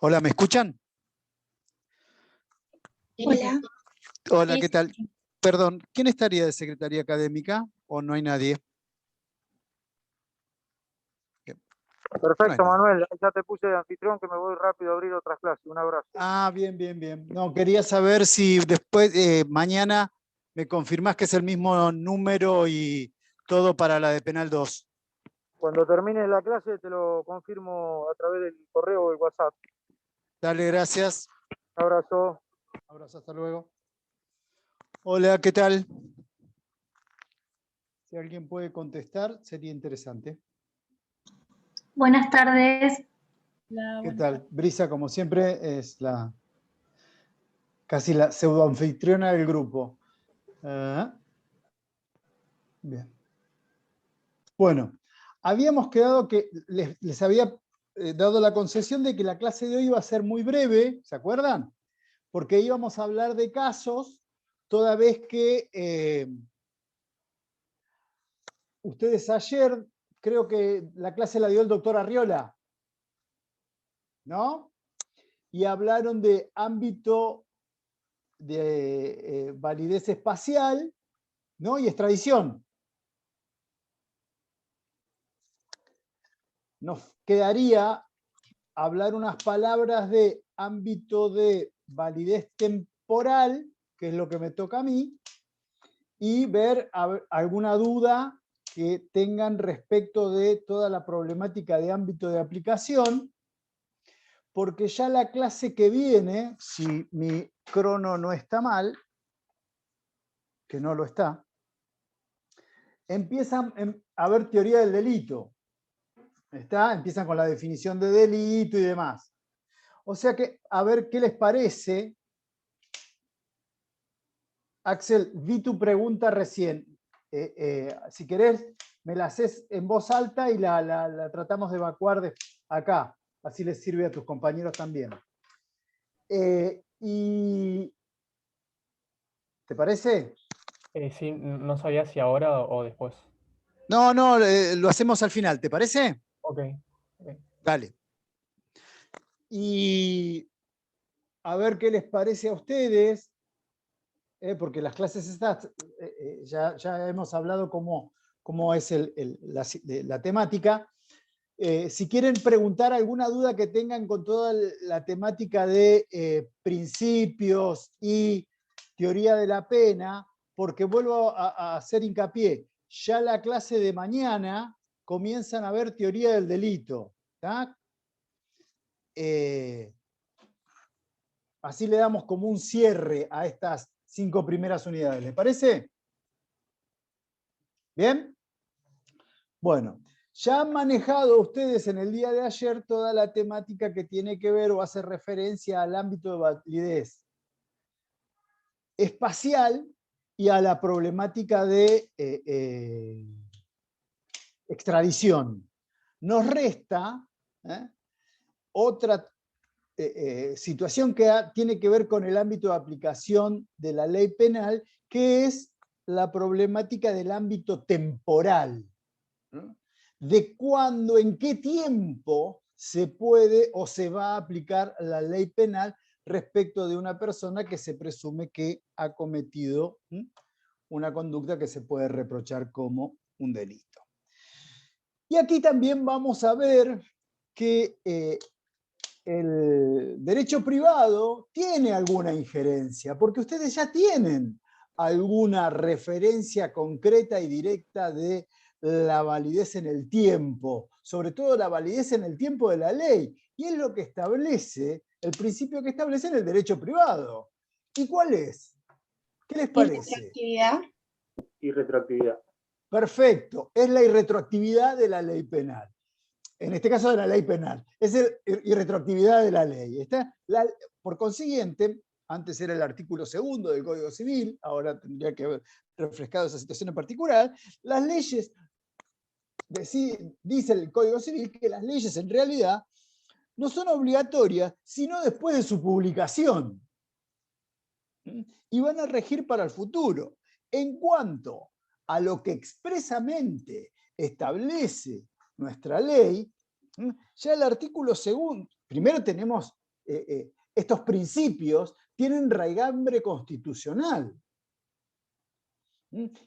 Hola, ¿me escuchan? Hola. Hola, Sí, ¿qué tal? Perdón, ¿quién estaría de secretaría académica o no hay nadie? Bien, no hay Perfecto, nadie. Manuel. Ya te puse de anfitrión que me voy rápido a abrir otras clases. Un abrazo. Ah, bien, bien, bien. No, quería saber si después, mañana, me confirmás que es el mismo número y todo para la de Penal 2. Cuando termine la clase te lo confirmo a través del correo o el WhatsApp. Dale, gracias. Un abrazo. Abrazo, hasta luego. Hola, ¿qué tal? Si alguien puede contestar, sería interesante. buenas tardes. ¿Qué tal? Brisa, como siempre, es casi la pseudoanfitriona del grupo. Bien. Bueno, habíamos quedado que les había dado la concesión de que la clase de hoy iba a ser muy breve, ¿se acuerdan? Porque íbamos a hablar de casos, toda vez que ustedes ayer, creo que la clase la dio el doctor Arriola, ¿no? Y hablaron de ámbito de validez espacial, ¿no? Y extradición. Nos quedaría hablar unas palabras de ámbito de validez temporal, que es lo que me toca a mí, y ver alguna duda que tengan respecto de toda la problemática de ámbito de aplicación, porque ya la clase que viene, si mi crono no está mal, que no lo está, empiezan a ver teoría del delito. Empiezan con la definición de delito y demás. O sea que, a ver qué les parece. Axel, vi tu pregunta recién. Si querés, me la haces en voz alta y la tratamos de evacuar acá. Así les sirve a tus compañeros también. ¿Te parece? Sí, no sabía si ahora o después. No, lo hacemos al final. ¿Te parece? Ok. Dale. Y a ver qué les parece a ustedes, porque las clases estas, ya hemos hablado cómo es la temática. Si quieren preguntar alguna duda que tengan con toda la temática de principios y teoría de la pena, porque vuelvo a hacer hincapié, ya la clase de mañana comienzan a ver teoría del delito. Así le damos como un cierre a estas 5 primeras unidades. ¿Les parece? ¿Bien? Bueno. Ya han manejado ustedes en el día de ayer toda la temática que tiene que ver o hace referencia al ámbito de validez espacial y a la problemática de extradición. Nos resta otra situación que tiene que ver con el ámbito de aplicación de la ley penal, que es la problemática del ámbito temporal. De cuándo, en qué tiempo se puede o se va a aplicar la ley penal respecto de una persona que se presume que ha cometido una conducta que se puede reprochar como un delito. Y aquí también vamos a ver que el derecho privado tiene alguna injerencia, porque ustedes ya tienen alguna referencia concreta y directa de la validez en el tiempo, sobre todo la validez en el tiempo de la ley, y es lo que establece, el principio que establece en el derecho privado. ¿Y cuál es? ¿Qué les parece? Y retroactividad. Perfecto, es la irretroactividad de la ley penal. En este caso de la ley penal. Es la irretroactividad de la ley. Por consiguiente, antes era el artículo 2 del Código Civil, ahora tendría que haber refrescado esa situación en particular, las leyes, dice el Código Civil que las leyes en realidad no son obligatorias, sino después de su publicación. Y van a regir para el futuro. En cuanto a lo que expresamente establece nuestra ley, ya el artículo 2, primero tenemos estos principios tienen raigambre constitucional.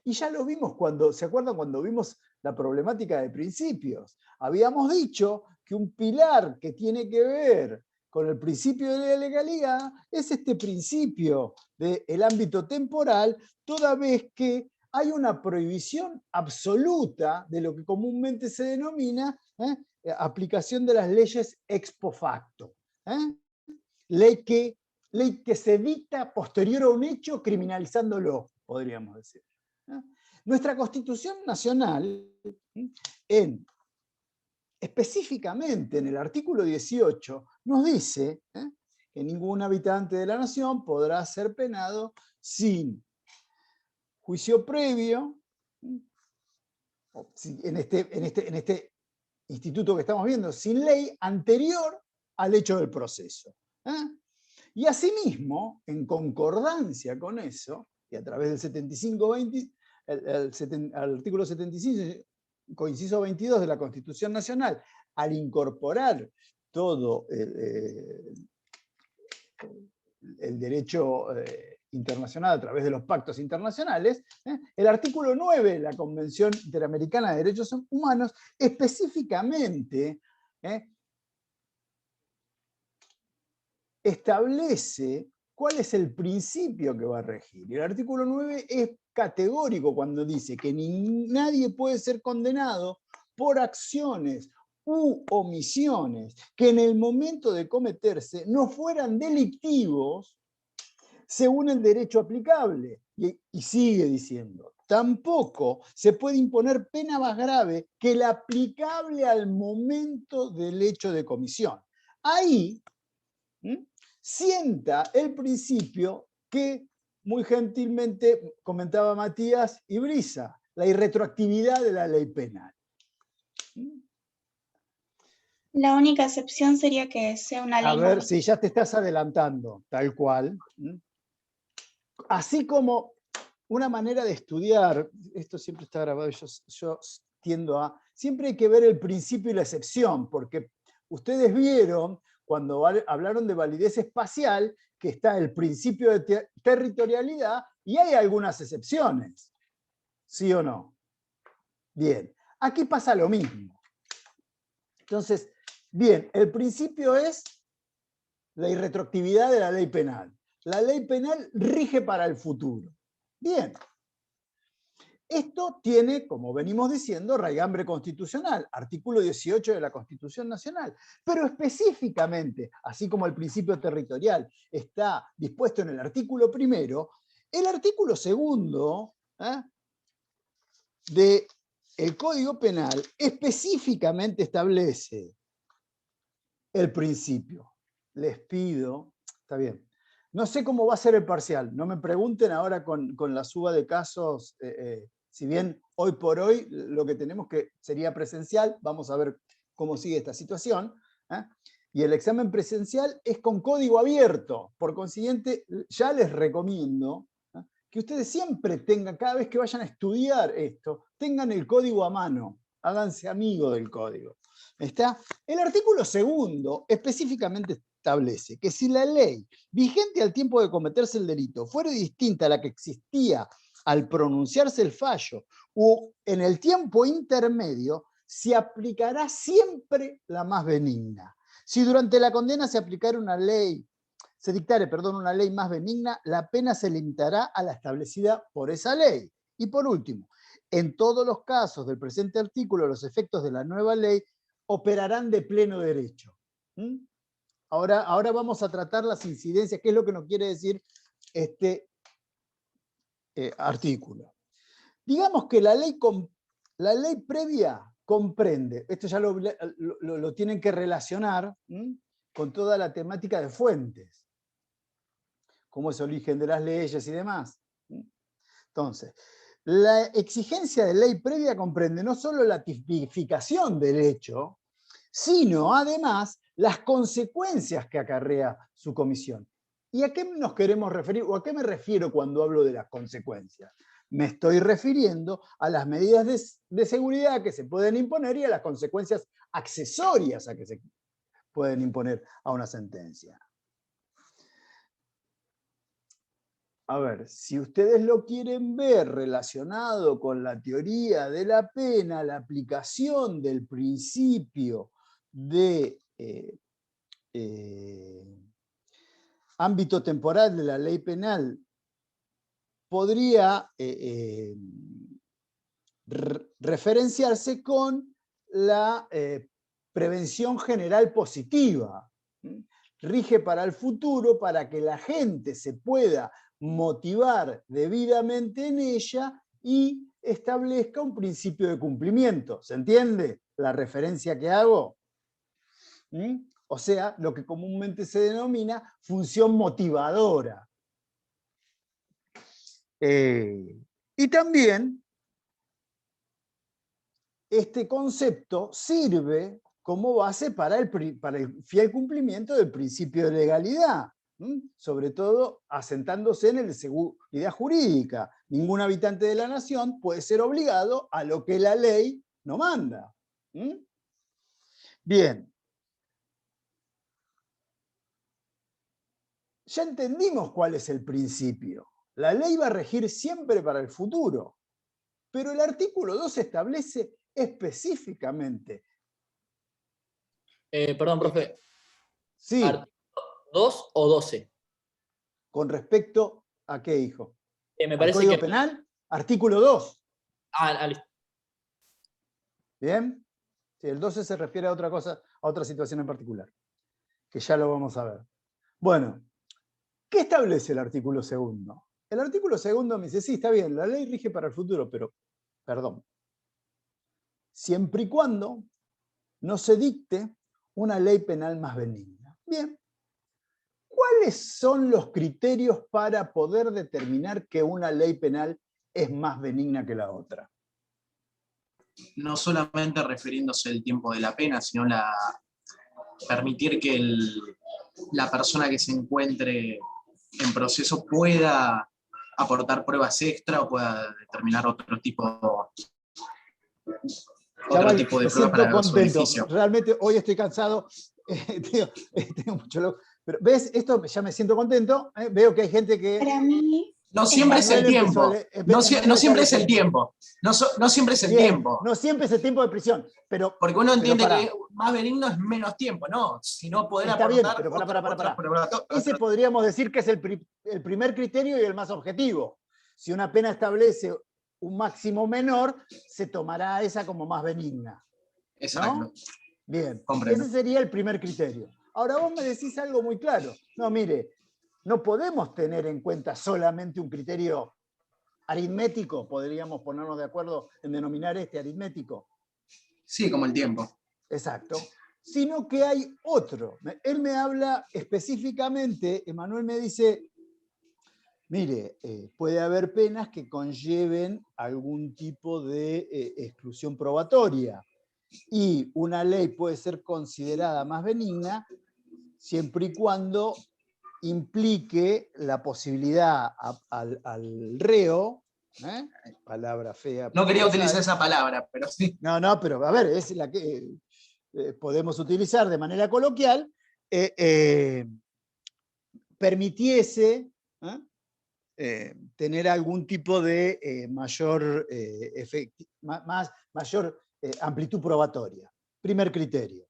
Y ya lo vimos ¿se acuerdan cuando vimos la problemática de principios? Habíamos dicho que un pilar que tiene que ver con el principio de la legalidad es este principio del ámbito temporal, toda vez que hay una prohibición absoluta de lo que comúnmente se denomina aplicación de las leyes ex post facto. Ley que se dicta posterior a un hecho criminalizándolo, podríamos decir. Nuestra Constitución Nacional, específicamente en el artículo 18, nos dice que ningún habitante de la nación podrá ser penado sin juicio previo, en este instituto que estamos viendo, sin ley anterior al hecho del proceso. Y asimismo, en concordancia con eso, y a través del 75-20, al artículo 75, inciso 22 de la Constitución Nacional, al incorporar todo el derecho internacional a través de los pactos internacionales, el artículo 9 de la Convención Interamericana de Derechos Humanos específicamente establece cuál es el principio que va a regir. Y el artículo 9 es categórico cuando dice que nadie puede ser condenado por acciones u omisiones que en el momento de cometerse no fueran delictivos según el derecho aplicable. Y sigue diciendo, tampoco se puede imponer pena más grave que la aplicable al momento del hecho de comisión. Ahí sienta el principio que muy gentilmente comentaba Matías y Brisa, la irretroactividad de la ley penal. La única excepción sería que sea una ley. A ver, si ya te estás adelantando, tal cual. Así como una manera de estudiar, esto siempre está grabado, yo tiendo a, siempre hay que ver el principio y la excepción, porque ustedes vieron cuando hablaron de validez espacial, que está el principio de territorialidad y hay algunas excepciones. ¿Sí o no? Bien, aquí pasa lo mismo. Entonces, bien, el principio es la irretroactividad de la ley penal. La ley penal rige para el futuro. Bien. Esto tiene, como venimos diciendo, raigambre constitucional, artículo 18 de la Constitución Nacional. Pero específicamente, así como el principio territorial está dispuesto en el artículo primero, el artículo segundo del Código Penal específicamente establece el principio. Les pido, está bien, no sé cómo va a ser el parcial, no me pregunten ahora con la suba de casos. Si bien hoy por hoy lo que tenemos que sería presencial, vamos a ver cómo sigue esta situación. Y el examen presencial es con código abierto. Por consiguiente, ya les recomiendo que ustedes siempre tengan, cada vez que vayan a estudiar esto, tengan el código a mano. Háganse amigos del código. ¿Está? El artículo segundo específicamente establece que si la ley vigente al tiempo de cometerse el delito fuera distinta a la que existía al pronunciarse el fallo o en el tiempo intermedio, se aplicará siempre la más benigna. Si durante la condena se dictare una ley más benigna, la pena se limitará a la establecida por esa ley. Y por último, en todos los casos del presente artículo, los efectos de la nueva ley operarán de pleno derecho. Ahora vamos a tratar las incidencias, qué es lo que nos quiere decir este artículo. Digamos que la ley previa comprende, esto ya lo tienen que relacionar con toda la temática de fuentes, cómo es el origen de las leyes y demás. Entonces, la exigencia de ley previa comprende no solo la tipificación del hecho, sino además las consecuencias que acarrea su comisión. ¿Y a qué nos queremos referir, o a qué me refiero cuando hablo de las consecuencias? Me estoy refiriendo a las medidas de seguridad que se pueden imponer y a las consecuencias accesorias a que se pueden imponer a una sentencia. a ver, si ustedes lo quieren ver relacionado con la teoría de la pena, la aplicación del principio de ámbito temporal de la ley penal, podría referenciarse con la prevención general positiva. Rige para el futuro para que la gente se pueda motivar debidamente en ella y establezca un principio de cumplimiento. ¿Se entiende la referencia que hago? O sea, lo que comúnmente se denomina función motivadora. Y también este concepto sirve como base para el fiel cumplimiento del principio de legalidad, sobre todo asentándose en el de seguridad jurídica. Ningún habitante de la nación puede ser obligado a lo que la ley no manda. Bien. Ya entendimos cuál es el principio. La ley va a regir siempre para el futuro, pero el artículo 2 establece específicamente. Perdón, profe. Sí. ¿Artículo 2 o 12? ¿Con respecto a qué, hijo? Me ¿Al parece Código que... Penal? Artículo 2. Listo. ¿Bien? Sí, el 12 se refiere a otra cosa, a otra situación en particular, que ya lo vamos a ver. Bueno, ¿qué establece el artículo 2? El artículo 2 me dice, sí, está bien, la ley rige para el futuro, pero, perdón, siempre y cuando no se dicte una ley penal más benigna. Bien. ¿Cuáles son los criterios para poder determinar que una ley penal es más benigna que la otra? No solamente refiriéndose al tiempo de la pena, sino permitir que la persona que se encuentre en proceso pueda aportar pruebas extra o pueda determinar otro tipo Chaval, de me prueba siento para su contento. beneficio. Realmente hoy estoy cansado. Tengo mucho loco. Pero ves, esto ya me siento contento. Veo que hay gente que... Para mí, No siempre es el tiempo. No siempre es el tiempo. No siempre es el tiempo. No siempre es el tiempo de prisión. Pero, porque uno entiende que más benigno es menos tiempo, no, sino poder está aportar bien, pero para. Ese podríamos decir que es el primer criterio y el más objetivo. Si una pena establece un máximo menor, se tomará esa como más benigna. Exacto. ¿No? Bien, Comprendo. ese sería el primer criterio. Ahora vos me decís algo muy claro. No, mire, no podemos tener en cuenta solamente un criterio aritmético, podríamos ponernos de acuerdo en denominar este aritmético. Sí, como el tiempo. Exacto. Sino que hay otro. Él me habla específicamente, Emanuel me dice, mire, puede haber penas que conlleven algún tipo de exclusión probatoria y una ley puede ser considerada más benigna siempre y cuando implique la posibilidad al reo, palabra fea. No quería utilizar esa palabra, pero sí. No, pero a ver, es la que podemos utilizar de manera coloquial, permitiese tener algún tipo de mayor amplitud probatoria. Primer criterio.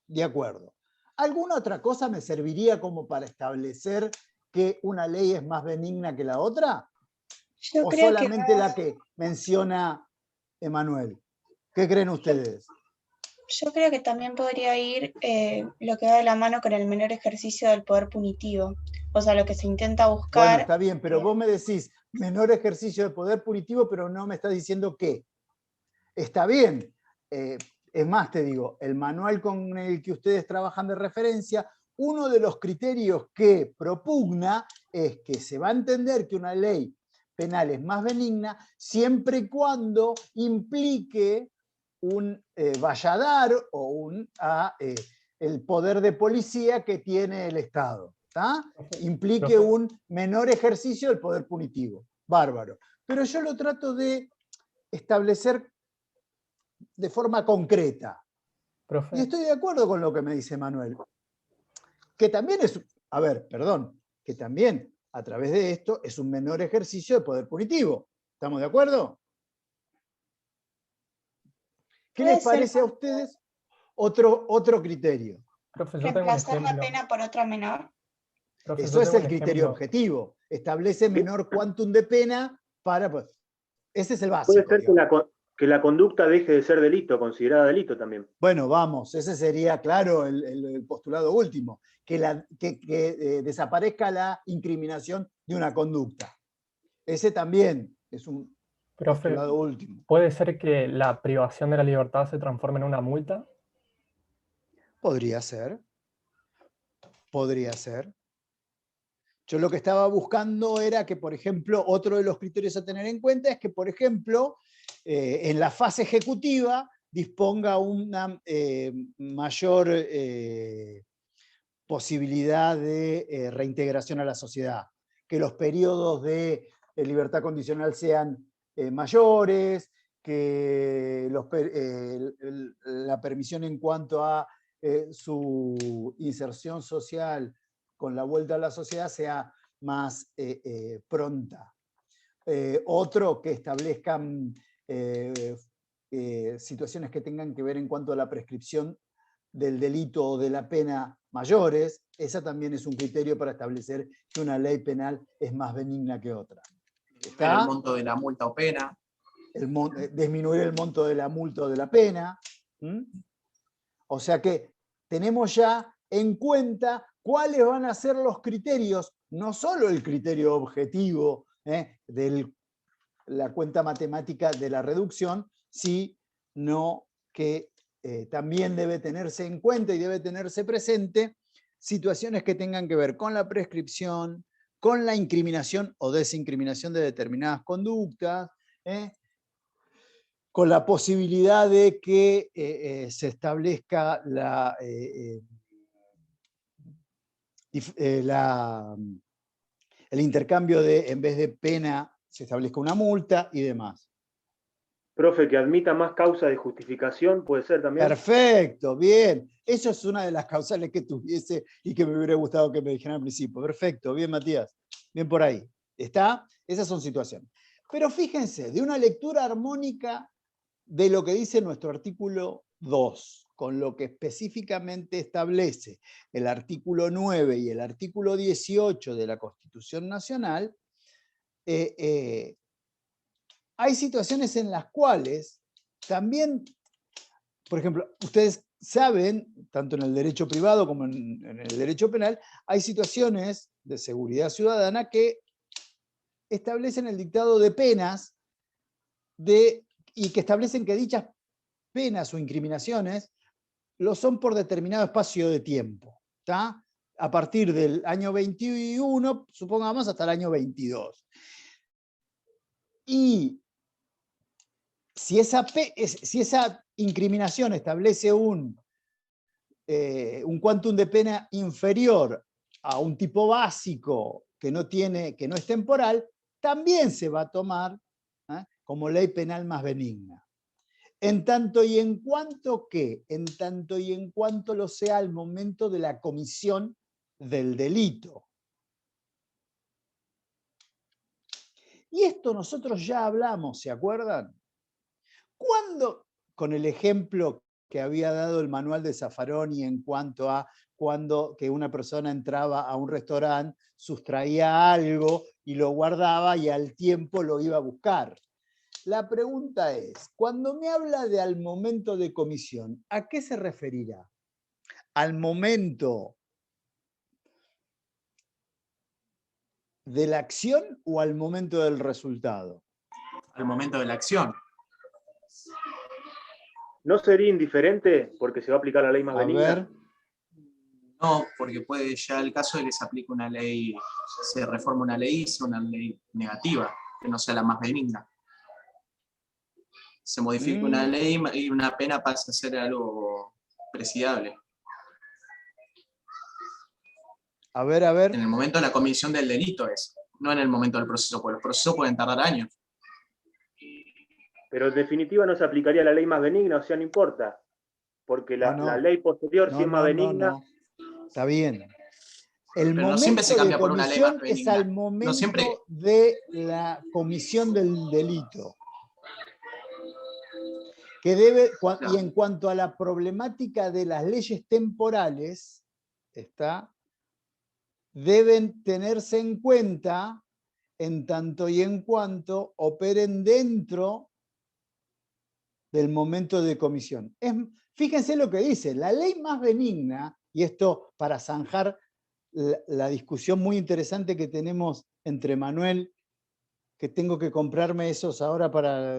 De acuerdo. ¿Alguna otra cosa me serviría como para establecer que una ley es más benigna que la otra? ¿O solamente la que menciona Emanuel? ¿Qué creen ustedes? Yo creo que también podría ir lo que va de la mano con el menor ejercicio del poder punitivo. O sea, lo que se intenta buscar... Bueno, está bien, pero vos me decís menor ejercicio de poder punitivo, pero no me estás diciendo qué. Está bien. Es más, te digo, el manual con el que ustedes trabajan de referencia, uno de los criterios que propugna es que se va a entender que una ley penal es más benigna siempre y cuando implique un valladar o el poder de policía que tiene el Estado. Implique un menor ejercicio del poder punitivo. Bárbaro. Pero yo lo trato de establecer de forma concreta. Profe. Y estoy de acuerdo con lo que me dice Manuel. Que también es, que también a través de esto, es un menor ejercicio de poder punitivo. ¿Estamos de acuerdo? ¿Qué Puede les ser parece a ustedes otro criterio? Profe, yo tengo un reemplazar la ejemplo. pena por otra menor. Profe, Eso yo es tengo el un criterio ejemplo. objetivo. Establece menor quantum de pena para... Pues, ese es el Puede básico, ser que digamos. que la conducta deje de ser delito, considerada delito también. Bueno, vamos, ese sería, claro, el postulado último, que desaparezca la incriminación de una conducta. Ese también es un Profe, postulado último. ¿puede ser que la privación de la libertad se transforme en una multa? Podría ser. Podría ser. Yo lo que estaba buscando era que, por ejemplo, otro de los criterios a tener en cuenta es que, por ejemplo, en la fase ejecutiva disponga una mayor posibilidad de reintegración a la sociedad, que los periodos de libertad condicional sean mayores, que la permisión en cuanto a su inserción social con la vuelta a la sociedad sea más pronta. Otro, que establezcan situaciones que tengan que ver en cuanto a la prescripción del delito o de la pena mayores. Esa también es un criterio para establecer que una ley penal es más benigna que otra. Pero el monto de la multa o pena. Disminuir el monto de la multa o de la pena. O sea que tenemos ya en cuenta cuáles van a ser los criterios, no solo el criterio objetivo de la cuenta matemática de la reducción, sino que también debe tenerse en cuenta y debe tenerse presente situaciones que tengan que ver con la prescripción, con la incriminación o desincriminación de determinadas conductas, con la posibilidad de que se establezca el intercambio de, en vez de pena, se establezca una multa y demás. Profe, que admita más causa de justificación, puede ser también. Perfecto, bien. Eso es una de las causales que tuviese y que me hubiera gustado que me dijeran al principio. Perfecto, bien, Matías. Bien por ahí. ¿Está? Esas son situaciones. Pero fíjense, de una lectura armónica de lo que dice nuestro artículo 2, con lo que específicamente establece el artículo 9 y el artículo 18 de la Constitución Nacional, hay situaciones en las cuales también, por ejemplo, ustedes saben, tanto en el derecho privado como en el derecho penal, hay situaciones de seguridad ciudadana que establecen el dictado de penas y que establecen que dichas penas o incriminaciones lo son por determinado espacio de tiempo, ¿tá? A partir del año 21, supongamos, hasta el año 22. Y si esa incriminación establece un quantum de pena inferior a un tipo básico que no es temporal, también se va a tomar como ley penal más benigna. En tanto y en cuanto lo sea al momento de la comisión del delito. Y esto nosotros ya hablamos, ¿se acuerdan? ¿Cuándo, con el ejemplo que había dado el manual de Zaffaroni en cuanto a cuando que una persona entraba a un restaurante, sustraía algo y lo guardaba y al tiempo lo iba a buscar? La pregunta es, cuando me habla de al momento de comisión, ¿a qué se referirá? ¿Al momento de la acción o al momento del resultado? Al momento de la acción. ¿No sería indiferente porque se va a aplicar la ley más A benigna? ver. No, porque puede ya el caso de que se aplique una ley, se reforma una ley y sea una ley negativa, que no sea la más benigna. Se modifica una ley y una pena pasa a ser algo presidiable. A ver. En el momento de la comisión del delito es, no en el momento del proceso, porque los procesos pueden tardar años. Pero en definitiva no se aplicaría la ley más benigna, o sea, no importa. Porque la ley posterior, si es más benigna... No. Está bien. El Pero no momento siempre se de cambia por una ley más comisión es benigna. al momento siempre- de la comisión del delito. Que debe, Claro. y en cuanto a la problemática de las leyes temporales, deben tenerse en cuenta en tanto y en cuanto operen dentro del momento de comisión. Fíjense lo que dice, la ley más benigna, y esto para zanjar la discusión muy interesante que tenemos entre Manuel, que tengo que comprarme esos ahora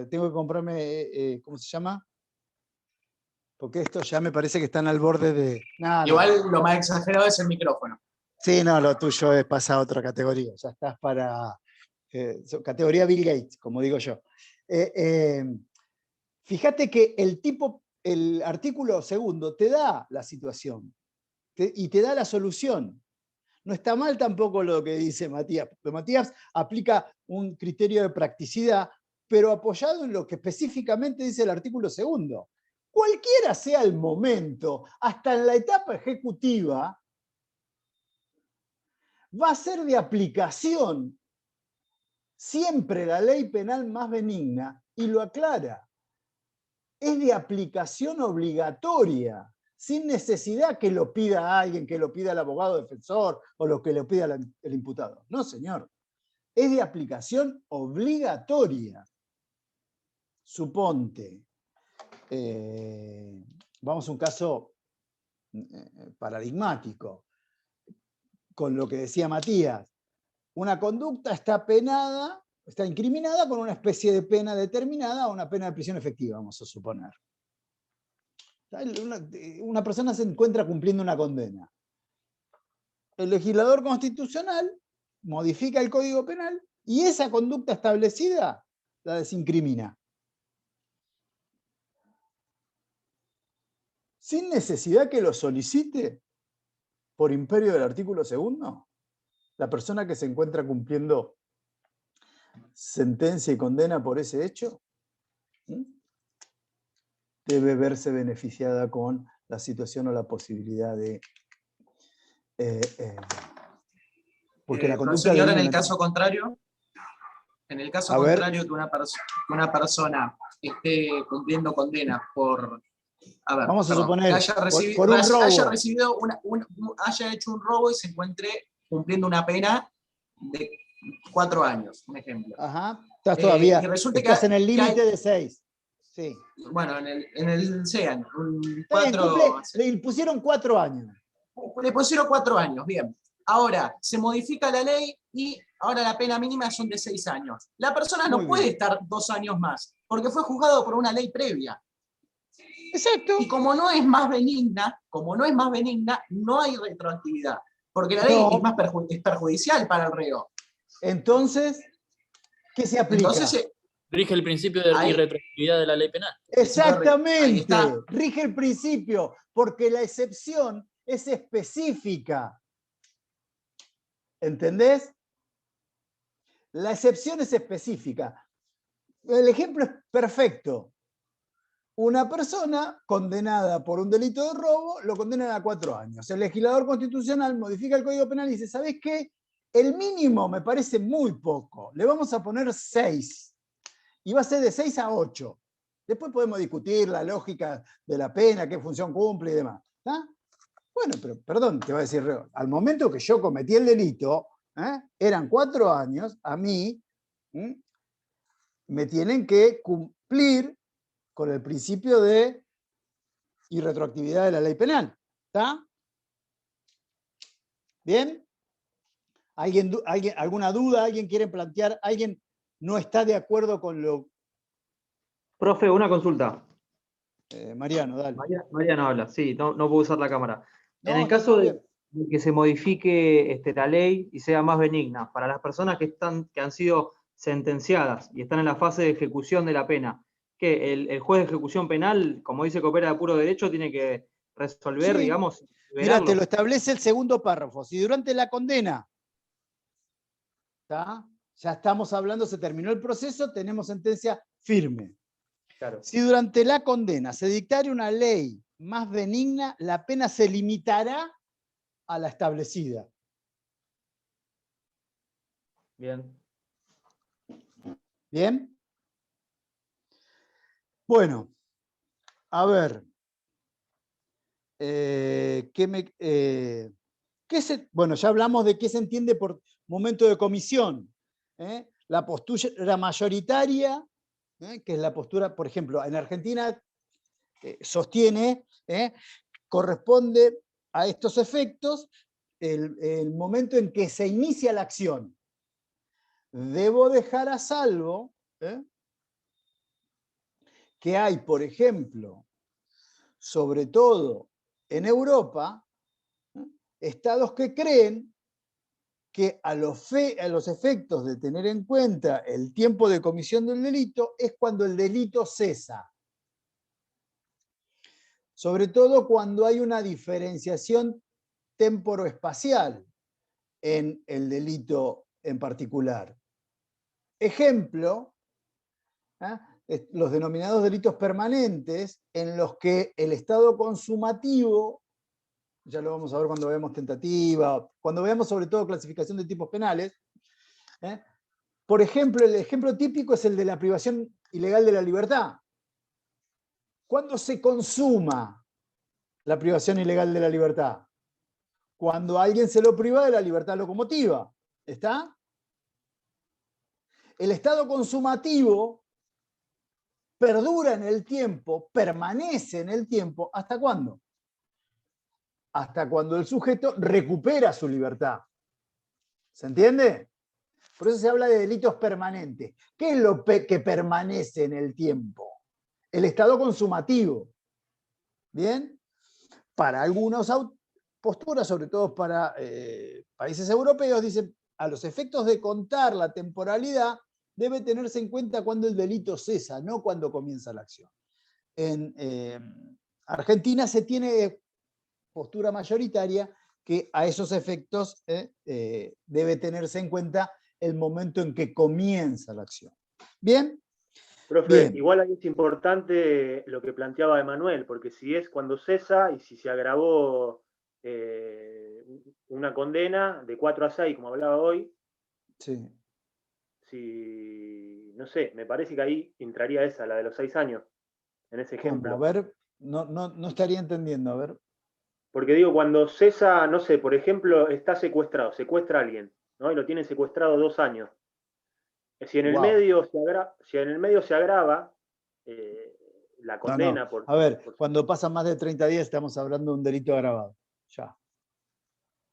tengo que comprarme, ¿cómo se llama? Porque estos ya me parece que están al borde de... Igual lo más exagerado es el micrófono. Sí, no, lo tuyo es pasar a otra categoría, ya estás para categoría Bill Gates, como digo yo. Fíjate que el artículo segundo te da la situación y te da la solución. No está mal tampoco lo que dice Matías. Matías aplica un criterio de practicidad, pero apoyado en lo que específicamente dice el artículo segundo. Cualquiera sea el momento, hasta en la etapa ejecutiva, va a ser de aplicación siempre la ley penal más benigna, y lo aclara. Es de aplicación obligatoria, sin necesidad que lo pida alguien, que lo pida el abogado defensor o lo que lo pida el imputado. No, señor. Es de aplicación obligatoria. Suponte, vamos a un caso paradigmático, con lo que decía Matías. Una conducta está penada, está incriminada con una especie de pena determinada o una pena de prisión efectiva, vamos a suponer. Una persona se encuentra cumpliendo una condena. El legislador constitucional modifica el Código Penal y esa conducta establecida la desincrimina. Sin necesidad que lo solicite por imperio del artículo segundo, la persona que se encuentra cumpliendo sentencia y condena por ese hecho, debe verse beneficiada con la situación o la posibilidad de... porque la conducta Señor, de en el caso contrario, que una persona esté cumpliendo condena por... vamos a suponer, que haya por un robo. haya hecho un robo y se encuentre cumpliendo una pena de 4 años, un ejemplo. Ajá, estás todavía, y resulta estás en el que límite de 6. Sí. Bueno, en el SEAN, le pusieron 4 años. Le pusieron 4 años, bien. Ahora, se modifica la ley y ahora la pena mínima son de 6 años. La persona no puede estar 2 años más, porque fue juzgado por una ley previa. Exacto. Y como no es más benigna, no hay retroactividad, porque la ley es perjudicial para el reo. Entonces, ¿qué se aplica? Entonces, rige el principio de irretroactividad de la ley penal. Exactamente, rige el principio, porque la excepción es específica. ¿Entendés? La excepción es específica. El ejemplo es perfecto. Una persona condenada por un delito de robo, lo condenan a 4 años. El legislador constitucional modifica el Código Penal y dice, ¿sabés qué? El mínimo me parece muy poco. Le vamos a poner 6. Y va a ser de 6 a 8. Después podemos discutir la lógica de la pena, qué función cumple y demás. ¿Está? Bueno, pero perdón, te va a decir, al momento que yo cometí el delito, eran 4 años, a mí me tienen que cumplir con el principio de irretroactividad de la ley penal. ¿Está? ¿Bien? ¿Alguna duda? ¿Alguien quiere plantear? ¿Alguien no está de acuerdo con lo...? Profe, una consulta. Mariano, dale. Mariano habla, sí, no puedo usar la cámara. No, en el caso de que se modifique la ley y sea más benigna, para las personas que han sido sentenciadas y están en la fase de ejecución de la pena, que el juez de ejecución penal, como dice que opera de puro derecho, tiene que resolver, sí, digamos, mira, te lo establece el segundo párrafo. Si durante la condena, ya estamos hablando, se terminó el proceso, tenemos sentencia firme. Claro. Si durante la condena se dictare una ley más benigna, la pena se limitará a la establecida. Bien. ¿Bien? Bueno, a ver. Bueno, ya hablamos de qué se entiende por momento de comisión. La postura mayoritaria, que es la postura, por ejemplo, en Argentina sostiene, corresponde a estos efectos el momento en que se inicia la acción. Debo dejar a salvo que hay, por ejemplo, sobre todo en Europa, estados que creen que a los efectos de tener en cuenta el tiempo de comisión del delito es cuando el delito cesa. Sobre todo cuando hay una diferenciación temporoespacial en el delito en particular. Ejemplo, los denominados delitos permanentes, en los que el estado consumativo, ya lo vamos a ver cuando veamos tentativa, cuando veamos sobre todo clasificación de tipos penales. Por ejemplo, el ejemplo típico es el de la privación ilegal de la libertad. ¿Cuándo se consuma la privación ilegal de la libertad? Cuando alguien se lo priva de la libertad locomotiva. ¿Está? El estado consumativo perdura en el tiempo, permanece en el tiempo, ¿hasta cuándo? Hasta cuando el sujeto recupera su libertad. ¿Se entiende? Por eso se habla de delitos permanentes. ¿Qué es lo que permanece en el tiempo? El estado consumativo. ¿Bien? Para algunas posturas, sobre todo para países europeos, dicen, a los efectos de contar la temporalidad, debe tenerse en cuenta cuando el delito cesa, no cuando comienza la acción. En Argentina se tiene postura mayoritaria que a esos efectos debe tenerse en cuenta el momento en que comienza la acción. ¿Bien? Profe, Bien. igual ahí es importante lo que planteaba Emanuel, porque si es cuando cesa y si se agravó una condena de 4 a 6, como hablaba hoy, Sí. si, no sé, me parece que ahí entraría esa, la de los 6 años, en ese ejemplo. ¿Cómo? A ver, no estaría entendiendo, a ver. Porque digo, cuando cesa, no sé, por ejemplo, está secuestrado, secuestra a alguien, ¿no? Y lo tienen secuestrado 2 años. Si en el medio se agrava la condena No. por... A ver, cuando pasan más de 30 días estamos hablando de un delito agravado. Ya.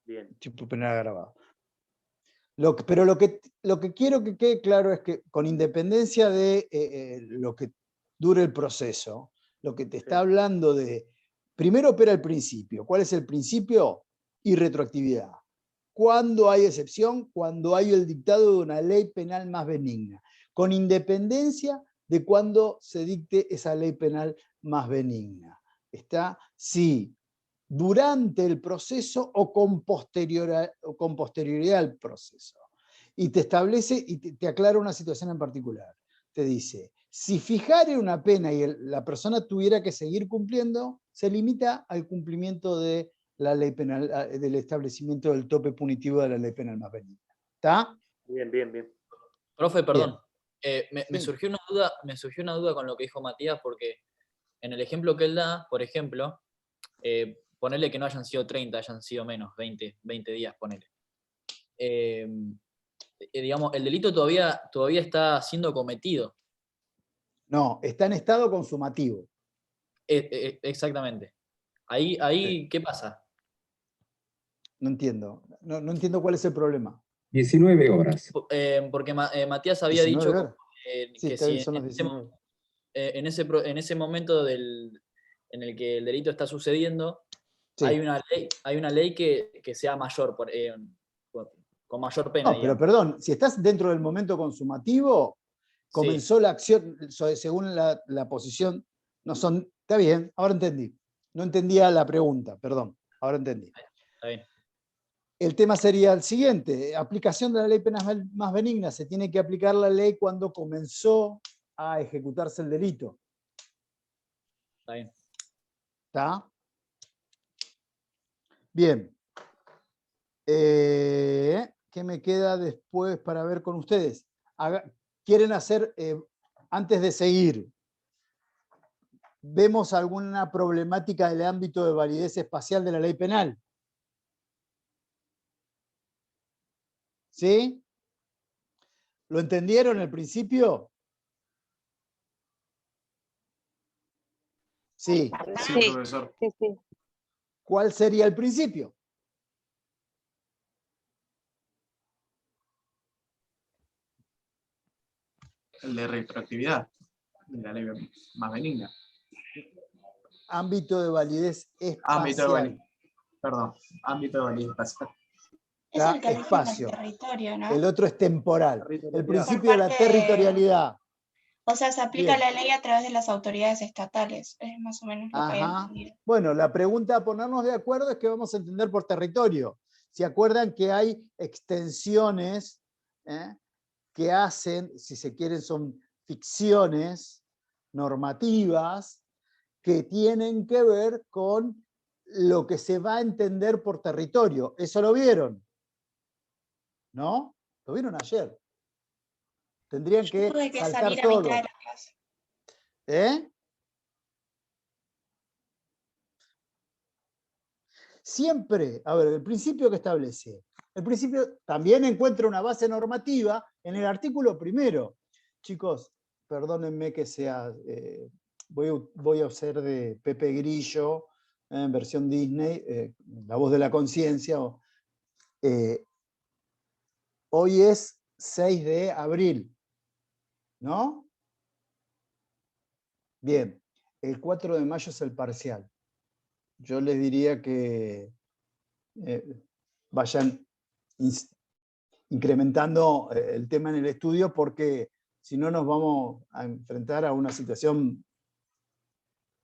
Bien. Tipo penal agravado. Pero lo que quiero que quede claro es que con independencia de lo que dure el proceso, lo que te está hablando de... Primero opera el principio. ¿Cuál es el principio? Irretroactividad. ¿Cuándo hay excepción? Cuando hay el dictado de una ley penal más benigna, con independencia de cuándo se dicte esa ley penal más benigna. ¿Está? Sí, durante el proceso o con posterioridad al proceso. Y te establece y te aclara una situación en particular. Te dice, si fijare una pena y la persona tuviera que seguir cumpliendo, se limita al cumplimiento de la ley penal, del establecimiento del tope punitivo de la ley penal más benigna. ¿Está? Bien, bien, bien. Profe, perdón. Sí. Me surgió una duda con lo que dijo Matías, porque en el ejemplo que él da, por ejemplo, ponerle que no hayan sido 30, hayan sido menos, 20 días, ponele. Digamos, el delito todavía está siendo cometido. No, está en estado consumativo. Exactamente. Ahí ¿qué pasa? No entiendo. No entiendo cuál es el problema. 19 horas. Porque Matías había 19 dicho horas. Sí, que está bien, si son las 19. en ese momento en el que el delito está sucediendo, Sí. hay una ley que sea mayor, con mayor pena. No, pero digamos. perdón, si estás dentro del momento consumativo, comenzó la acción, según la posición, no son, está bien, ahora entendí. No entendía la pregunta, perdón, ahora entendí. Está bien. El tema sería el siguiente, aplicación de la ley penal más benigna, se tiene que aplicar la ley cuando comenzó a ejecutarse el delito. Está bien. ¿Está? Bien. ¿Qué ¿qué me queda después para ver con ustedes? ¿Quieren hacer, antes de seguir, vemos alguna problemática del ámbito de validez espacial de la ley penal? ¿Sí? ¿Lo entendieron al principio? Sí. Sí, profesor. Sí, sí. ¿Cuál sería el principio? El de retroactividad, de la ley más benigna. Ámbito de validez espacial. Ámbito de validez. Perdón, ámbito de validez espacial. Es el que elige Espacio. el territorio, ¿no? El otro es temporal. El Territorialidad. principio de la Por parte de- territorialidad. O sea, se aplica Bien. la ley a través de las autoridades estatales. Es más o menos lo que había Ajá. entendido. Bueno, la pregunta a ponernos de acuerdo es que vamos a entender por territorio. ¿Se acuerdan que hay extensiones que hacen, si se quieren, son ficciones normativas que tienen que ver con lo que se va a entender por territorio? ¿Eso lo vieron? ¿No? Lo vieron ayer. Tendrían Yo que tuve que saltar salir a todo. mitad de la clase. ¿Eh? Siempre, a ver, el principio que establece. El principio también encuentra una base normativa en el artículo primero. Chicos, perdónenme que sea, voy a hacer de Pepe Grillo, en versión Disney, la voz de la conciencia. Hoy es 6 de abril, ¿no? Bien, el 4 de mayo es el parcial. Yo les diría que vayan incrementando el tema en el estudio, porque si no nos vamos a enfrentar a una situación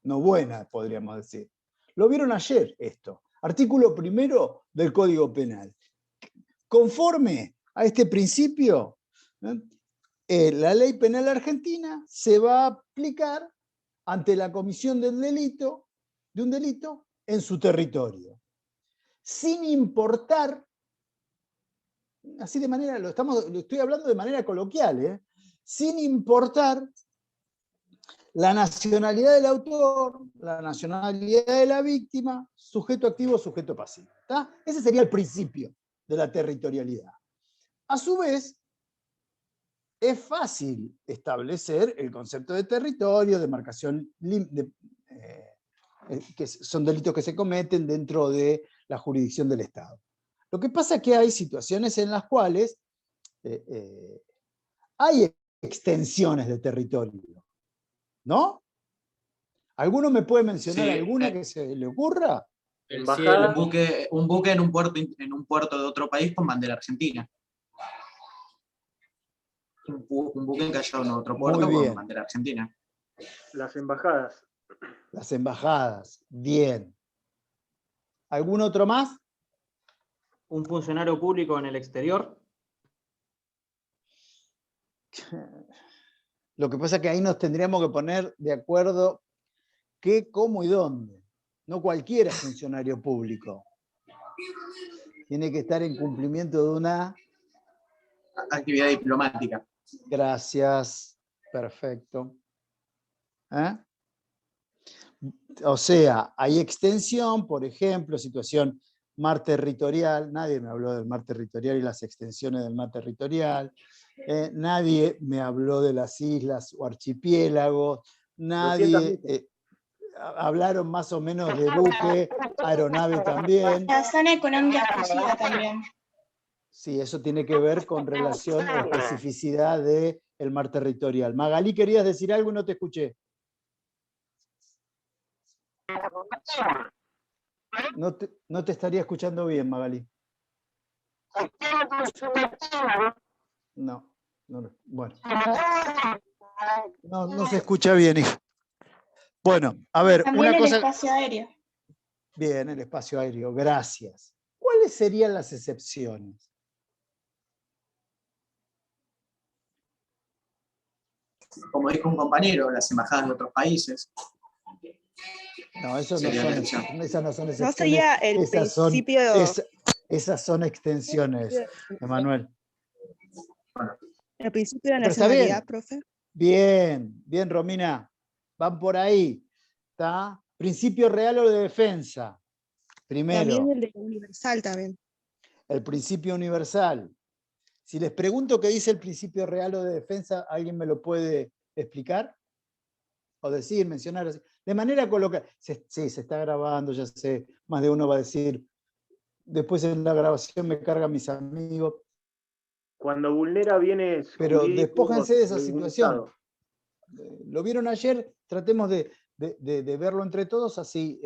no buena, podríamos decir. Lo vieron ayer esto. Artículo primero del Código Penal. Conforme a este principio, la ley penal argentina se va a aplicar ante la comisión de un delito en su territorio, sin importar, así de manera, lo estoy hablando de manera coloquial, sin importar la nacionalidad del autor, la nacionalidad de la víctima, sujeto activo o sujeto pasivo. ¿Tá? Ese sería el principio de la territorialidad. A su vez, es fácil establecer el concepto de territorio, demarcación, que son delitos que se cometen dentro de la jurisdicción del Estado. Lo que pasa es que hay situaciones en las cuales hay extensiones de territorio, ¿no? ¿Alguno me puede mencionar alguna que se le ocurra? El Embajada. cielo. Un buque en un puerto de otro país con bandera argentina. Un buque encallado en otro puerto Muy bien. con bandera argentina. Las embajadas. Las embajadas, bien. ¿Algún otro más? Un funcionario público en el exterior. Lo que pasa es que ahí nos tendríamos que poner de acuerdo qué, cómo y dónde. No cualquiera es funcionario público. Tiene que estar en cumplimiento de una... Actividad diplomática. Gracias. Perfecto. O sea, hay extensión, por ejemplo, situación mar territorial. Nadie me habló del mar territorial y las extensiones del mar territorial. Nadie me habló de las islas o archipiélagos. Nadie... hablaron más o menos de buque, aeronave también. La zona económica exclusiva también. Sí, eso tiene que ver con relación o especificidad del mar territorial. Magalí, ¿querías decir algo y no te escuché? No te estaría escuchando bien, Magalí. No, bueno. No se escucha bien, hijo. Bueno, a ver, También una el cosa... espacio aéreo. Bien, el espacio aéreo, gracias. ¿Cuáles serían las excepciones? Como dijo un compañero, las embajadas de otros países. No, eso no Sería son, la excepción. esas no son excepciones. ¿No sería el esas son- principio? Esas son extensiones, Emanuel. El principio de la Pero está bien. nacionalidad, profe. Bien, bien, Romina. Van por ahí. ¿Está? Principio real o de defensa. Primero. También el de universal también. El principio universal. Si les pregunto qué dice el principio real o de defensa, ¿alguien me lo puede explicar? O decir, mencionar así. De manera coloquial. Sí, se está grabando, ya sé. Más de uno va a decir, después en la grabación me cargan mis amigos. Cuando vulnera bienes Pero jurídicos despójense de esa de un situación. Estado. Lo vieron ayer, tratemos de verlo entre todos, así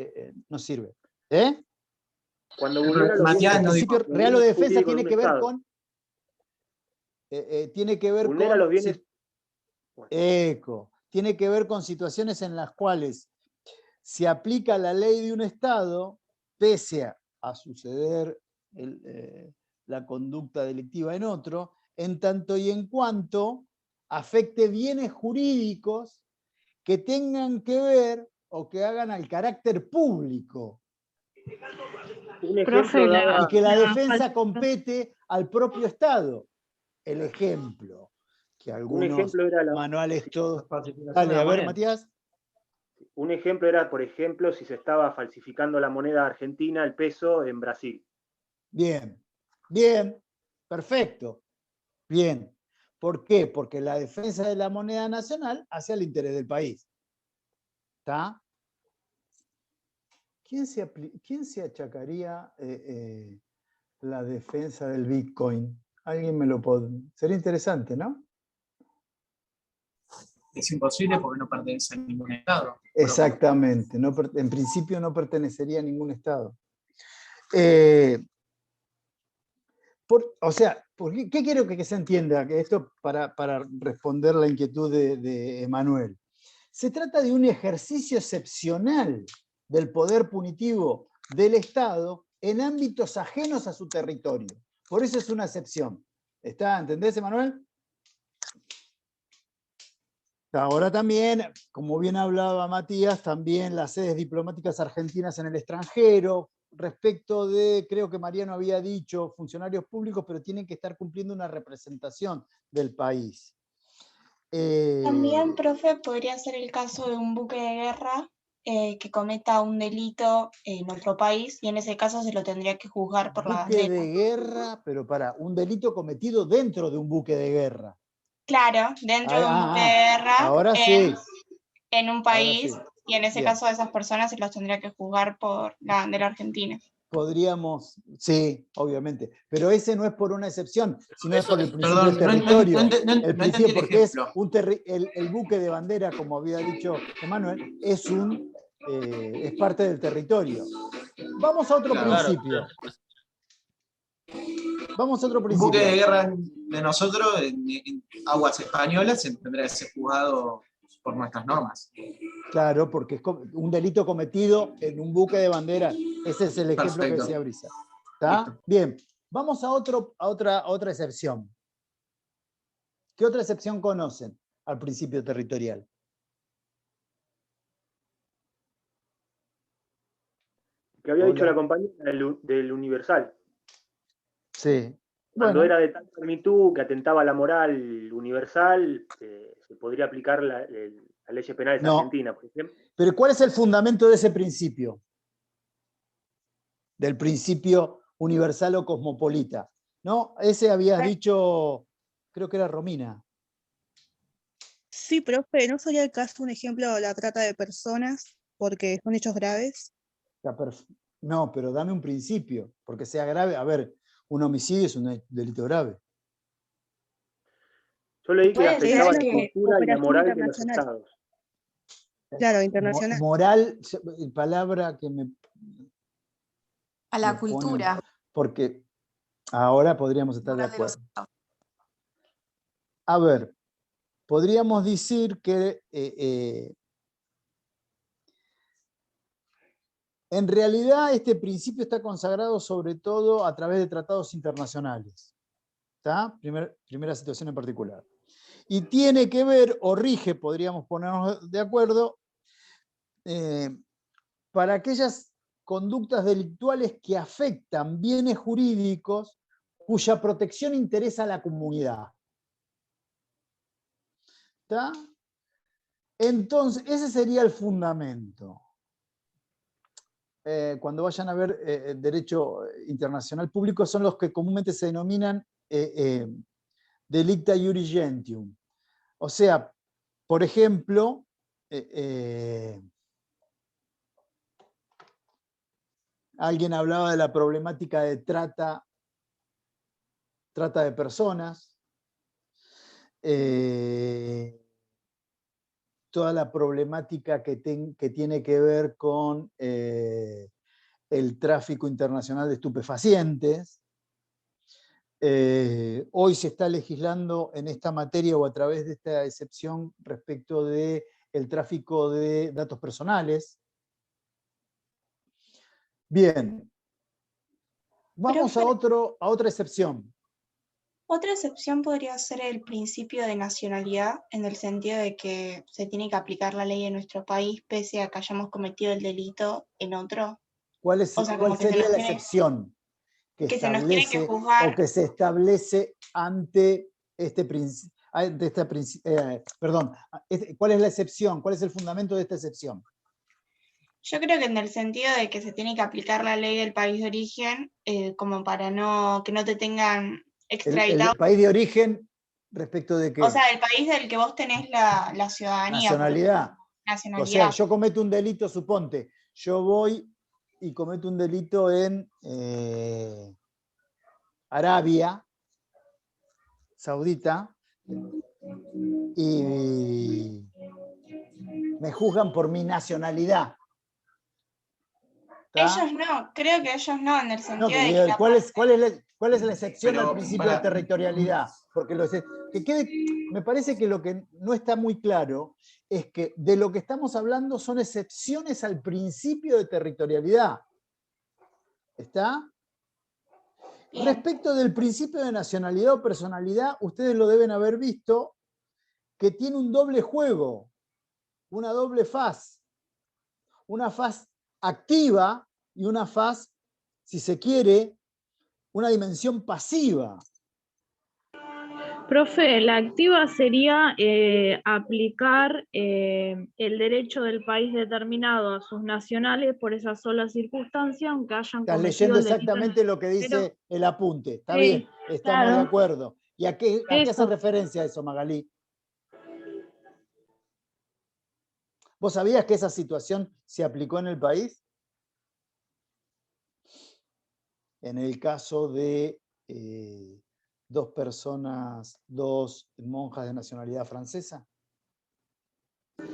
nos sirve. ¿Eh? Cuando vulnera los Matías El no principio dijo. real o de defensa jurídicos de tiene un que ver Estado. con... tiene que ver Vulnera con... los bienes. Tiene que ver con situaciones en las cuales se aplica la ley de un Estado, pese a suceder la conducta delictiva en otro, en tanto y en cuanto afecte bienes jurídicos que tengan que ver o que hagan al carácter público. Un ejemplo daba- Y que la defensa compete al propio Estado. El ejemplo, que un algunos ejemplo era manuales todos... Falsificación Dale, de la a ver, moneda. Matías. Un ejemplo era, por ejemplo, si se estaba falsificando la moneda argentina, el peso, en Brasil. Bien, bien, perfecto. Bien. ¿Por qué? Porque la defensa de la moneda nacional hace al interés del país. ¿Está? ¿Quién se achacaría la defensa del Bitcoin? Alguien me lo puede... Sería interesante, ¿no? Es imposible porque no pertenece a ningún Estado. Exactamente. En principio no pertenecería a ningún Estado. O sea, ¿qué quiero que se entienda? Que esto para responder la inquietud de Emanuel. Se trata de un ejercicio excepcional del poder punitivo del Estado en ámbitos ajenos a su territorio. Por eso es una excepción. ¿Entendés, Emanuel? Ahora también, como bien hablaba Matías, también las sedes diplomáticas argentinas en el extranjero, respecto de, creo que Mariano había dicho, funcionarios públicos, pero tienen que estar cumpliendo una representación del país. También, profe, podría ser el caso de un buque de guerra que cometa un delito en otro país y en ese caso se lo tendría que juzgar por la Buque bandera. de guerra, pero un delito cometido dentro de un buque de guerra. Claro, dentro de un buque de guerra Ahora sí. en un país Ahora sí. y en ese Bien. caso a esas personas se los tendría que juzgar por la bandera argentina. Podríamos, sí, obviamente, pero ese no es por una excepción, sino es Eso por el es- principio Perdón, del territorio. no El entendí principio, el porque es ejemplo. el buque de bandera, como había dicho Emanuel, es parte del territorio. Vamos a otro Claro. principio. Vamos a otro Un buque de principio. guerra de nosotros en aguas españolas tendrá que ser juzgado por nuestras normas. Claro, porque es un delito cometido en un buque de bandera. Ese es el ejemplo que Perfecto. decía Brisa. ¿Está? Listo. Bien, vamos a otra excepción. ¿Qué otra excepción conocen al principio territorial? Que había dicho Hola. la compañía del Universal. Sí. Cuando Bueno, era de tal magnitud que atentaba a la moral universal, se podría aplicar las leyes penales No. argentinas, por ejemplo. pero ¿cuál es el fundamento de ese principio? Del principio universal o cosmopolita. ¿No? Ese habías dicho, creo que era Romina. Sí, profe, ¿no sería el caso un ejemplo la trata de personas porque son hechos graves? No, pero dame un principio, porque sea grave. A ver, un homicidio es un delito grave. Yo leí que Puede afectaba ser la que cultura y la cooperación moral de los internacional. estados. Claro, internacional. Moral, palabra que me... A la me pone- cultura. porque ahora podríamos estar de moral de los acuerdo. estados. A ver, podríamos decir que en realidad este principio está consagrado sobre todo a través de tratados internacionales. ¿Está? Primera situación en particular. Y tiene que ver, o rige, podríamos ponernos de acuerdo, para aquellas conductas delictuales que afectan bienes jurídicos cuya protección interesa a la comunidad. ¿Está? Entonces, ese sería el fundamento. Cuando vayan a ver derecho internacional público, son los que comúnmente se denominan delicta iuri gentium. O sea, por ejemplo, alguien hablaba de la problemática de trata de personas, toda la problemática que tiene que ver con el tráfico internacional de estupefacientes. Hoy se está legislando en esta materia o a través de esta excepción respecto del tráfico de datos personales. Bien. Vamos a otra excepción. Otra excepción podría ser el principio de nacionalidad, en el sentido de que se tiene que aplicar la ley en nuestro país pese a que hayamos cometido el delito en otro. ¿Cuál sería la excepción que se nos tiene que juzgar? O que se establece ante este principio? ¿Cuál es la excepción? ¿Cuál es el fundamento de esta excepción? Yo creo que en el sentido de que se tiene que aplicar la ley del país de origen, como para que no te tengan extraditado. ¿El país de origen respecto de qué? O sea, el país del que vos tenés la ciudadanía. Nacionalidad. Nacionalidad. O sea, yo cometo un delito, suponte, yo voy y cometo un delito en Arabia Saudita y me juzgan por mi nacionalidad. ¿Está? Ellos no, creo que ellos no, en el sentido de que ¿cuál es la excepción al principio de territorialidad? Porque me parece que lo que no está muy claro es que de lo que estamos hablando son excepciones al principio de territorialidad. ¿Está? Respecto del principio de nacionalidad o personalidad, ustedes lo deben haber visto, que tiene un doble juego, una doble faz. Una faz activa y una faz, si se quiere, una dimensión pasiva. Profe, la activa sería aplicar el derecho del país determinado a sus nacionales por esa sola circunstancia, aunque hayan Estás cometido leyendo el delito. exactamente lo que dice el apunte. Está Sí, bien, estamos claro. de acuerdo. ¿Y a qué hace Eso. referencia eso, Magalí? ¿Vos sabías que esa situación se aplicó en el país? En el caso de dos monjas de nacionalidad francesa.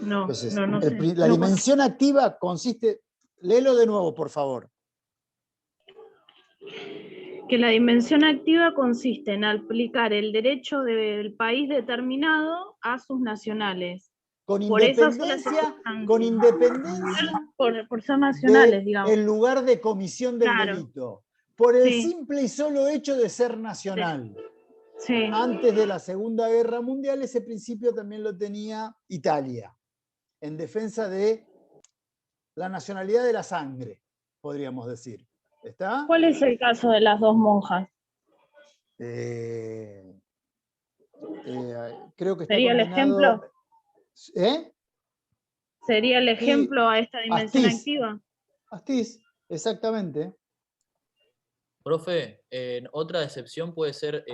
No, Entonces, no sé. la dimensión activa consiste, léelo de nuevo, por favor. Que la dimensión activa consiste en aplicar el derecho del país determinado a sus nacionales. Con por independencia por ser nacionales, digamos. el lugar de comisión del delito. Por el simple y solo hecho de ser nacional. Sí. Antes de la Segunda Guerra Mundial, ese principio también lo tenía Italia, en defensa de la nacionalidad de la sangre, podríamos decir. ¿Está? ¿Cuál es el caso de las dos monjas? Creo que está ¿Sería el ejemplo? ¿Sería el ejemplo a esta dimensión activa? Astiz, exactamente. Profe, otra excepción puede ser...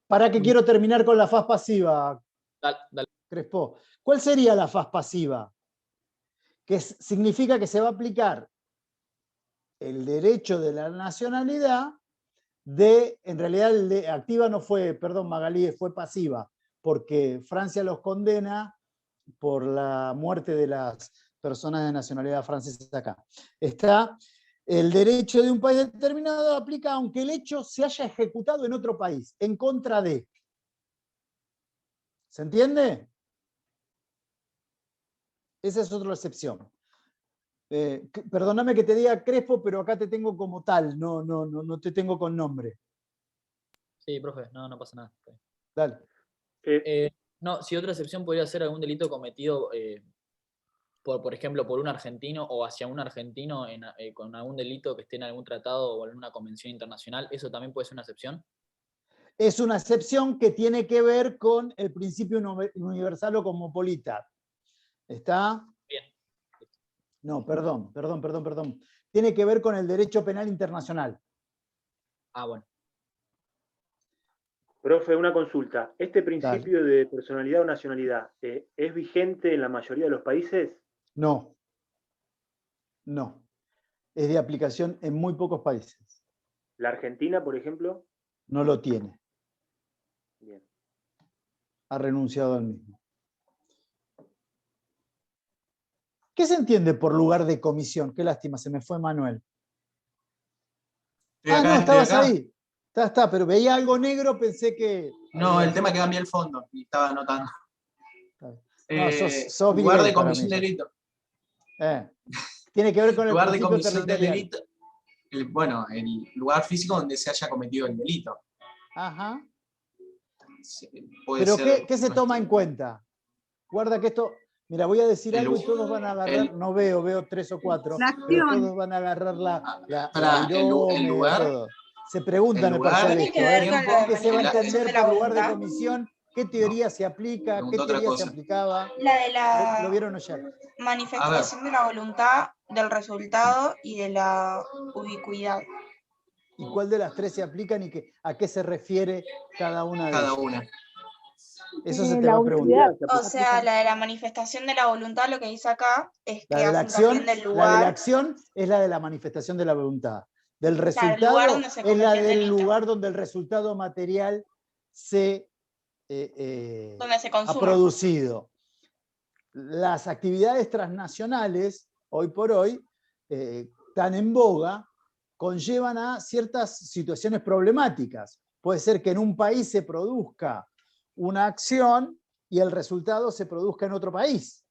¿Para qué quiero terminar con la faz pasiva, dale. Crespo? ¿Cuál sería la faz pasiva? Que significa que se va a aplicar el derecho de la nacionalidad en realidad activa no fue, perdón Magalí, fue pasiva, porque Francia los condena por la muerte de las personas de nacionalidad francesa acá. Está el derecho de un país determinado aplica aunque el hecho se haya ejecutado en otro país, en contra de. ¿Se entiende? Esa es otra excepción. Perdóname que te diga Crespo, pero acá te tengo como tal, no te tengo con nombre. Sí, profe, no pasa nada. Dale. No, si otra excepción podría ser algún delito cometido por ejemplo, por un argentino o hacia un argentino con algún delito que esté en algún tratado o en una convención internacional, ¿eso también puede ser una excepción? Es una excepción que tiene que ver con el principio universal o cosmopolita. ¿Está? Bien. No, perdón. Tiene que ver con el derecho penal internacional. Ah, bueno. Profe, una consulta. ¿Este principio de personalidad o nacionalidad es vigente en la mayoría de los países? No. Es de aplicación en muy pocos países. ¿La Argentina, por ejemplo? No lo tiene. Bien. Ha renunciado al mismo. ¿Qué se entiende por lugar de comisión? Qué lástima, se me fue Manuel. No, estabas ahí. Está, pero veía algo negro, pensé que... No, el tema que cambié el fondo y estaba anotando. No, sos lugar Miguel de para comisión mí. de delito. Tiene que ver con el Lugar de principio comisión del territorial. delito. El lugar físico donde se haya cometido el delito. Ajá. Puede Pero ser ¿qué se toma en cuenta? Guarda que esto... Mira, voy a decir algo y todos van a agarrar, no veo 3 o 4, pero todos van a agarrar el lugar, todo. Se preguntan, me lugar, parece, Tiene que ver con la ¿qué se va a manifestación entender de la por lugar de voluntad. comisión? ¿Qué teoría se aplica? ¿Qué Preguntó otra teoría se cosa. aplicaba? La de la ¿Lo vieron ayer? manifestación de la voluntad, del resultado y de la ubicuidad. ¿Y cuál de las tres se aplican y a qué se refiere cada una de ellas? Eso se te va a preguntar. O sea, la de la manifestación de la voluntad, lo que dice acá, es La que de la hace también acción, del la de la lugar. acción es la de la manifestación de la voluntad. Del Claro, el resultado lugar donde se es la cometió el del delito. lugar donde el resultado material se Donde se ha consuma. producido. Las actividades transnacionales, hoy por hoy, tan en boga, conllevan a ciertas situaciones problemáticas. Puede ser que en un país se produzca una acción y el resultado se produzca en otro país.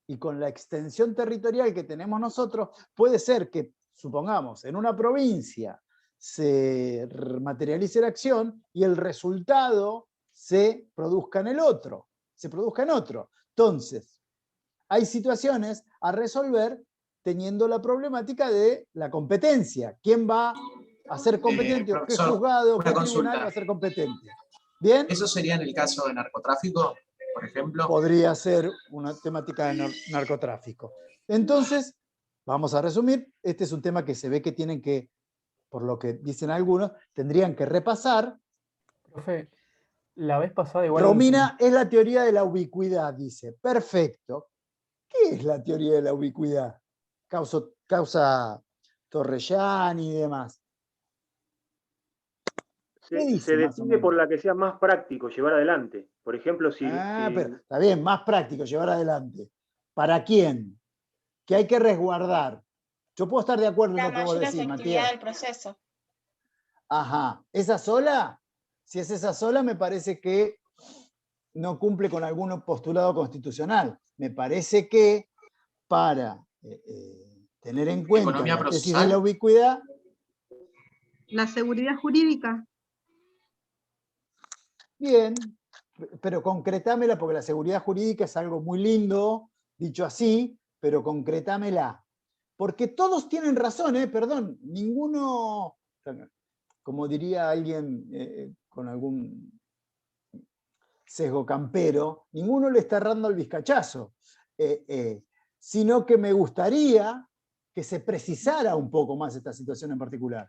Y con la extensión territorial que tenemos nosotros, puede ser que, supongamos, en una provincia se materialice la acción y el resultado se produzca en el otro, se produzca en otro. Entonces, hay situaciones a resolver teniendo la problemática de la competencia. ¿Quién va a ser competente? ¿O qué juzgado, qué tribunal va a ser competente? ¿Bien? ¿Eso sería en el caso de narcotráfico, por ejemplo? Podría ser una temática de narcotráfico. Entonces, vamos a resumir, este es un tema que se ve que tienen que, por lo que dicen algunos, tendrían que repasar. Profe, la vez pasada igual... Romina es la teoría de la ubicuidad, dice. Perfecto. ¿Qué es la teoría de la ubicuidad? Causa Torrellani y demás. Se define por la que sea más práctico llevar adelante. Por ejemplo, si... Pero está bien, más práctico llevar adelante. ¿Para quién? ¿Qué hay que resguardar? Yo puedo estar de acuerdo en La lo que vos mayor decís, efectividad Matías. del proceso. Ajá. ¿Esa sola? Si es esa sola, me parece que no cumple con algún postulado constitucional. Me parece que para tener en cuenta la tesis de la ubicuidad... La seguridad jurídica. Bien, pero concretámela, porque la seguridad jurídica es algo muy lindo, dicho así, pero concretámela. Porque todos tienen razón, perdón, ninguno, como diría alguien con algún sesgo campero, ninguno le está errando al vizcachazo, sino que me gustaría que se precisara un poco más esta situación en particular.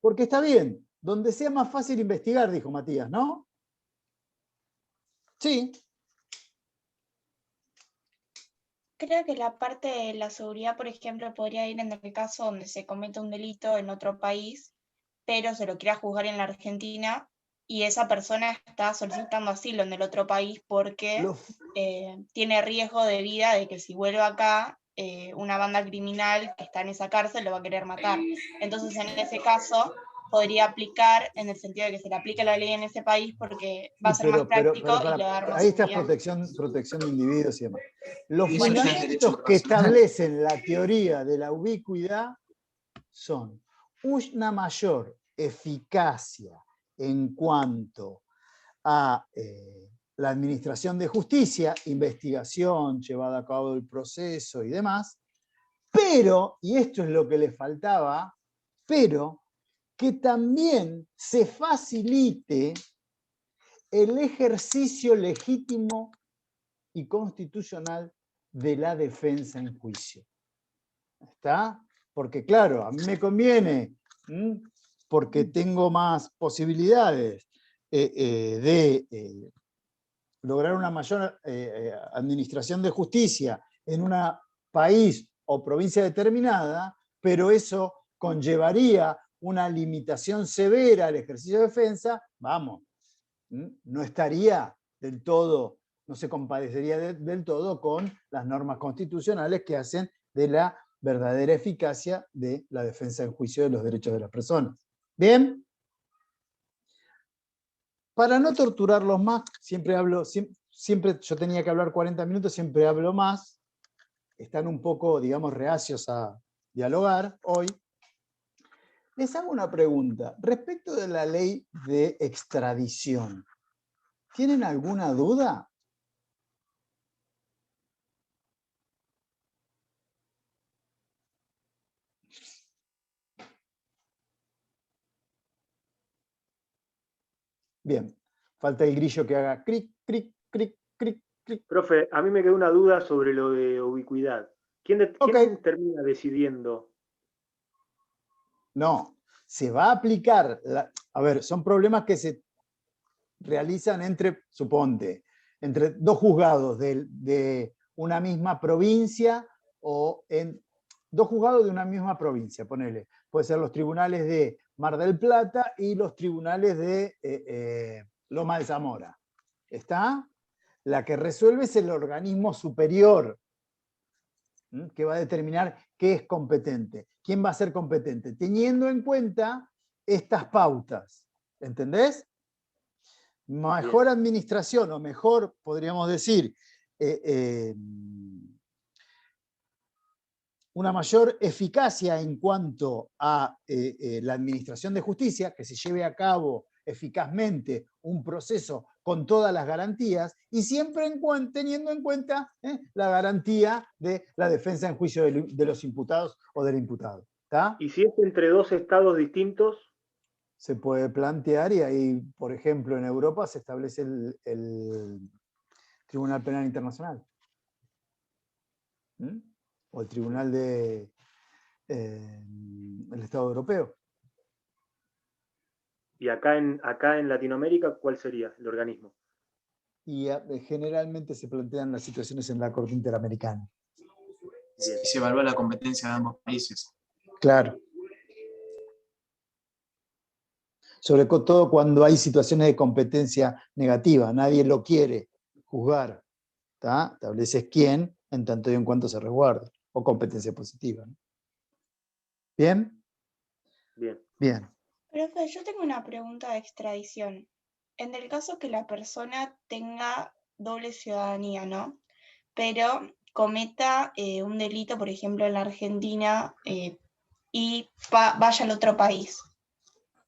Porque está bien, donde sea más fácil investigar, dijo Matías, ¿no? Sí. Creo que la parte de la seguridad, por ejemplo, podría ir en el caso donde se comete un delito en otro país, pero se lo quiera juzgar en la Argentina y esa persona está solicitando asilo en el otro país porque tiene riesgo de vida de que si vuelve acá, una banda criminal que está en esa cárcel lo va a querer matar. Entonces, en ese caso, podría aplicar en el sentido de que se le aplique la ley en ese país porque va a ser más práctico y le va a dar más ahí está seguridad. protección de individuos y demás. Los fundamentos que establecen la teoría de la ubicuidad son una mayor eficacia en cuanto a la administración de justicia, investigación, llevada a cabo el proceso y demás, pero, y esto es lo que le faltaba, pero que también se facilite el ejercicio legítimo y constitucional de la defensa en juicio. ¿Está? Porque claro, a mí me conviene, porque tengo más posibilidades de lograr una mayor administración de justicia en un país o provincia determinada, pero eso conllevaría una limitación severa al ejercicio de defensa, vamos, no estaría del todo, no se compadecería del todo con las normas constitucionales que hacen de la verdadera eficacia de la defensa en juicio de los derechos de las personas. ¿Bien? Para no torturarlos más, siempre yo tenía que hablar 40 minutos, siempre hablo más. Están un poco, digamos, reacios a dialogar hoy. Les hago una pregunta. Respecto de la ley de extradición, ¿tienen alguna duda? Bien, falta el grillo que haga cric, cric, cric, cric, cric. Profe, a mí me quedó una duda sobre lo de ubicuidad. ¿Quién termina decidiendo? No, se va a aplicar. A ver, son problemas que se realizan entre, suponte, entre dos juzgados de una misma provincia o en dos juzgados de una misma provincia, ponele. Puede ser los tribunales de Mar del Plata y los tribunales de Loma de Zamora. ¿Está? La que resuelve es el organismo superior, que va a determinar qué es competente. ¿Quién va a ser competente? Teniendo en cuenta estas pautas. ¿Entendés? Mejor administración, o mejor, podríamos decir, una mayor eficacia en cuanto a la administración de justicia, que se lleve a cabo eficazmente un proceso con todas las garantías, y siempre teniendo en cuenta la garantía de la defensa en juicio de los imputados o del imputado. ¿Está? ¿Y si es entre dos estados distintos? Se puede plantear, y ahí, por ejemplo, en Europa se establece el Tribunal Penal Internacional. O el Tribunal del Estado Europeo. ¿Y acá en Latinoamérica cuál sería el organismo? Y generalmente se plantean las situaciones en la Corte Interamericana. Y se evalúa la competencia de ambos países. Claro. Sobre todo cuando hay situaciones de competencia negativa, nadie lo quiere juzgar. ¿Tá? Estableces quién en tanto y en cuanto se resguarda, o competencia positiva. ¿No? ¿Bien? Bien. Bien. Profe, yo tengo una pregunta de extradición. En el caso que la persona tenga doble ciudadanía, ¿no? Pero cometa un delito, por ejemplo, en la Argentina y vaya al otro país.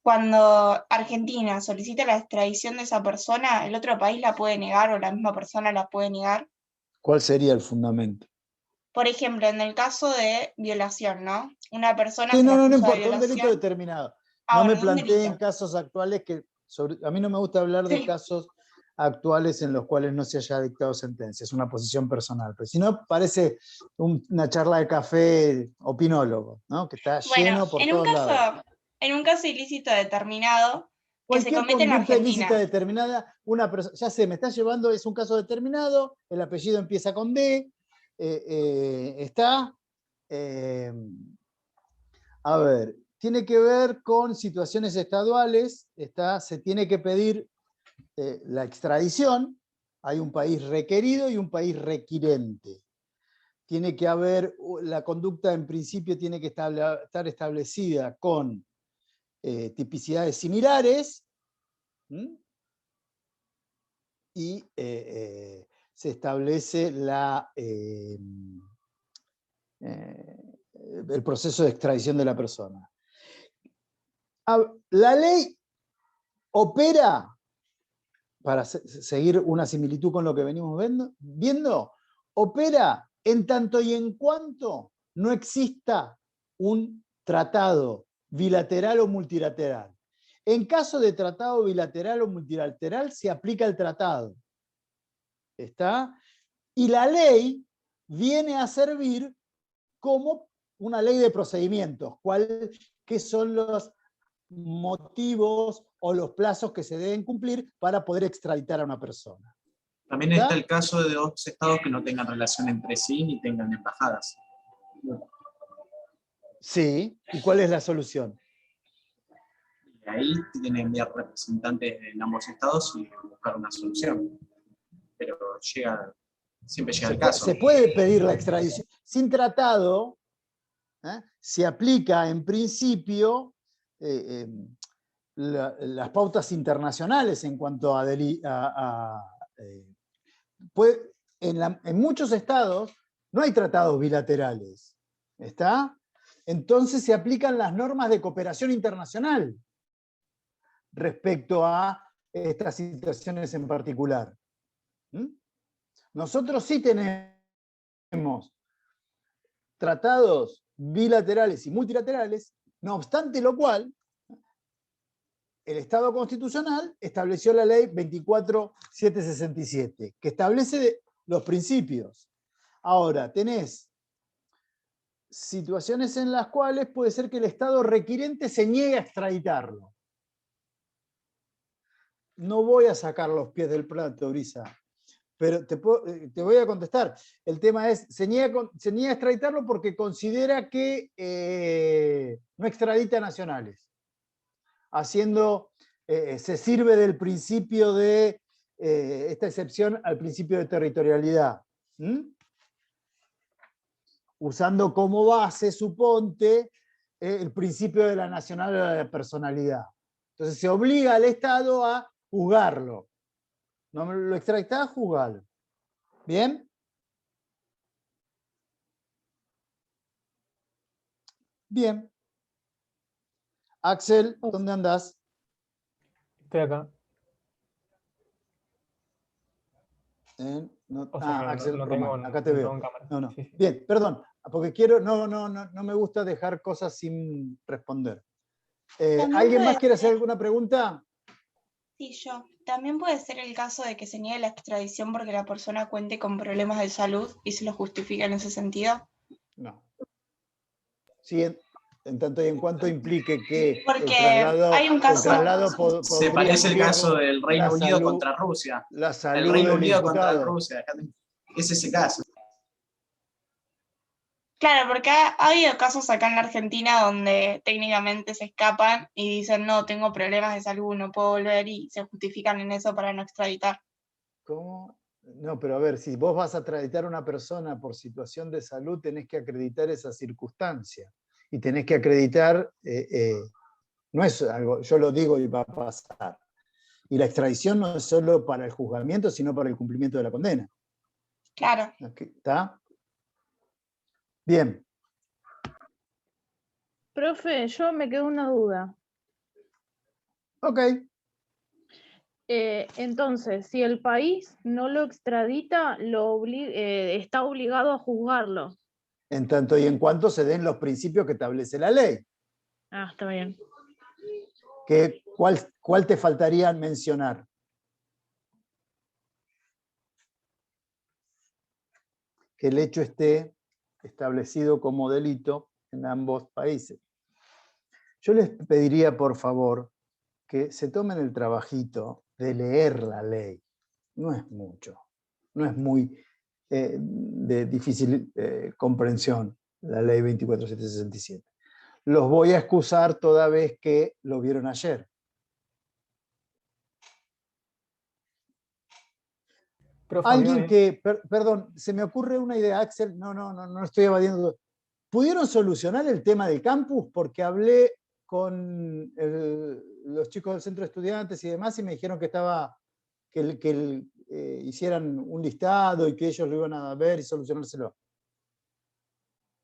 Cuando Argentina solicita la extradición de esa persona, ¿el otro país la puede negar o la misma persona la puede negar? ¿Cuál sería el fundamento? Por ejemplo, en el caso de violación, ¿no? Una persona Sí, se no acusa de importa, un violación. delito determinado. Ah, No me bueno, un planteen delito. casos actuales que... a mí no me gusta hablar de casos actuales en los cuales no se haya dictado sentencia. Es una posición personal. Pero si no, parece una charla de café opinólogo, ¿no? Que está lleno por todos lados. En un caso ilícito determinado que se Cualquier comete en la conducta Argentina. ilícita determinada, una persona, ya sé, me está llevando, es un caso determinado, el apellido empieza con D, a ver, tiene que ver con situaciones estaduales, se tiene que pedir la extradición, hay un país requerido y un país requirente. Tiene que haber, la conducta en principio tiene que estar establecida con tipicidades similares, y se establece el proceso de extradición de la persona. La ley opera, para seguir una similitud con lo que venimos viendo, opera en tanto y en cuanto no exista un tratado bilateral o multilateral. En caso de tratado bilateral o multilateral se aplica el tratado. ¿Está? Y la ley viene a servir como una ley de procedimientos. ¿Qué son los motivos o los plazos que se deben cumplir para poder extraditar a una persona? También está el caso de dos estados que no tengan relación entre sí ni tengan embajadas. Sí, ¿y cuál es la solución? Y ahí tienen que enviar representantes en ambos estados y buscar una solución. Pero siempre llega el caso. Se puede pedir la extradición. Sin tratado, se aplica en principio las pautas internacionales en cuanto en muchos estados no hay tratados bilaterales. ¿Está? Entonces se aplican las normas de cooperación internacional respecto a estas situaciones en particular. Nosotros sí tenemos tratados bilaterales y multilaterales, no obstante lo cual, el Estado Constitucional estableció la ley 24.767, que establece los principios. Ahora, tenés situaciones en las cuales puede ser que el Estado requiriente se niegue a extraditarlo. No voy a sacar los pies del plato, Brisa, pero te voy a contestar. El tema es, se niega a extraditarlo porque considera que no extradita nacionales. Se sirve del principio de esta excepción al principio de territorialidad. Usando como base, suponte, el principio de la nacional o de la personalidad. Entonces se obliga al Estado a juzgarlo. No me lo extraditás, juzgalo. ¿Bien? Bien. Axel, ¿dónde andás? Estoy acá. Axel no Román, tengo, acá te veo. cámara. Sí. Bien, perdón, porque no me gusta dejar cosas sin responder. ¿Alguien más quiere hacer alguna pregunta? Sí, yo. También puede ser el caso de que se niegue la extradición porque la persona cuente con problemas de salud y se lo justifica en ese sentido. No. Sí, en tanto y en cuanto implique que porque hay un caso. Se parece el caso del Reino Unido contra Rusia. La salud el Reino del Unido imputado. contra Rusia. Es ese caso. Claro, porque ha habido casos acá en la Argentina donde técnicamente se escapan y dicen, no, tengo problemas de salud, no puedo volver, y se justifican en eso para no extraditar. ¿Cómo? No, pero a ver, si vos vas a extraditar a una persona por situación de salud, tenés que acreditar esa circunstancia. Y tenés que acreditar, no es algo, yo lo digo y va a pasar. Y la extradición no es solo para el juzgamiento, sino para el cumplimiento de la condena. Claro. ¿Está? Bien. Profe, yo me quedó una duda. Ok. Entonces, si el país no lo extradita, está obligado a juzgarlo. En tanto y en cuanto se den los principios que establece la ley. Ah, está bien. ¿Cuál te faltaría mencionar? Que el hecho esté establecido como delito en ambos países. Yo les pediría, por favor, que se tomen el trabajito de leer la ley. No es mucho, no es muy de difícil comprensión la ley 24.767. Los voy a excusar toda vez que lo vieron ayer. Alguien que, perdón, se me ocurre una idea, Axel, no estoy evadiendo. ¿Pudieron solucionar el tema del campus? Porque hablé con los chicos del centro de estudiantes y demás y me dijeron que hicieran un listado y que ellos lo iban a ver y solucionárselo.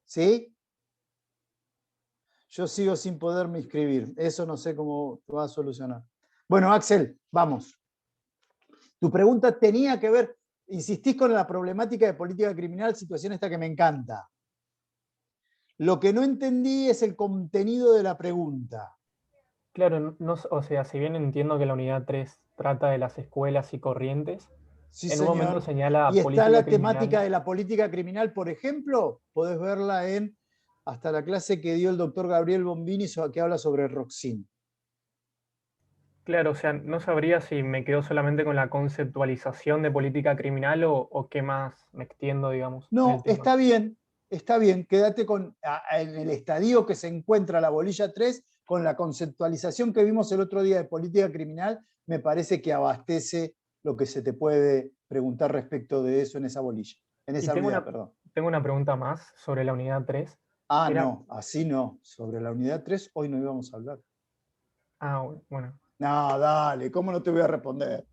¿Sí? Yo sigo sin poderme inscribir. Eso no sé cómo va a solucionar. Bueno, Axel, vamos. Tu pregunta tenía que ver, insistís con la problemática de política criminal, situación esta que me encanta. Lo que no entendí es el contenido de la pregunta. Claro, o sea, si bien entiendo que la unidad 3 trata de las escuelas y corrientes, Sí, en un momento señor. señala Y está política la criminal. temática de la política criminal, por ejemplo, podés verla en hasta la clase que dio el doctor Gabriel Bombini, que habla sobre Roxin. Claro, o sea, no sabría si me quedo solamente con la conceptualización de política criminal o qué más me extiendo, digamos, en No, el tema. está bien, quédate en el estadio que se encuentra la bolilla 3, con la conceptualización que vimos el otro día de política criminal, me parece que abastece lo que se te puede preguntar respecto de eso en esa bolilla, en Y esa unidad, perdón. tengo una pregunta más sobre la unidad 3. Ah, Era- no, así no. Sobre la unidad 3 hoy no íbamos a hablar. Ah, bueno. No, dale, ¿cómo no te voy a responder?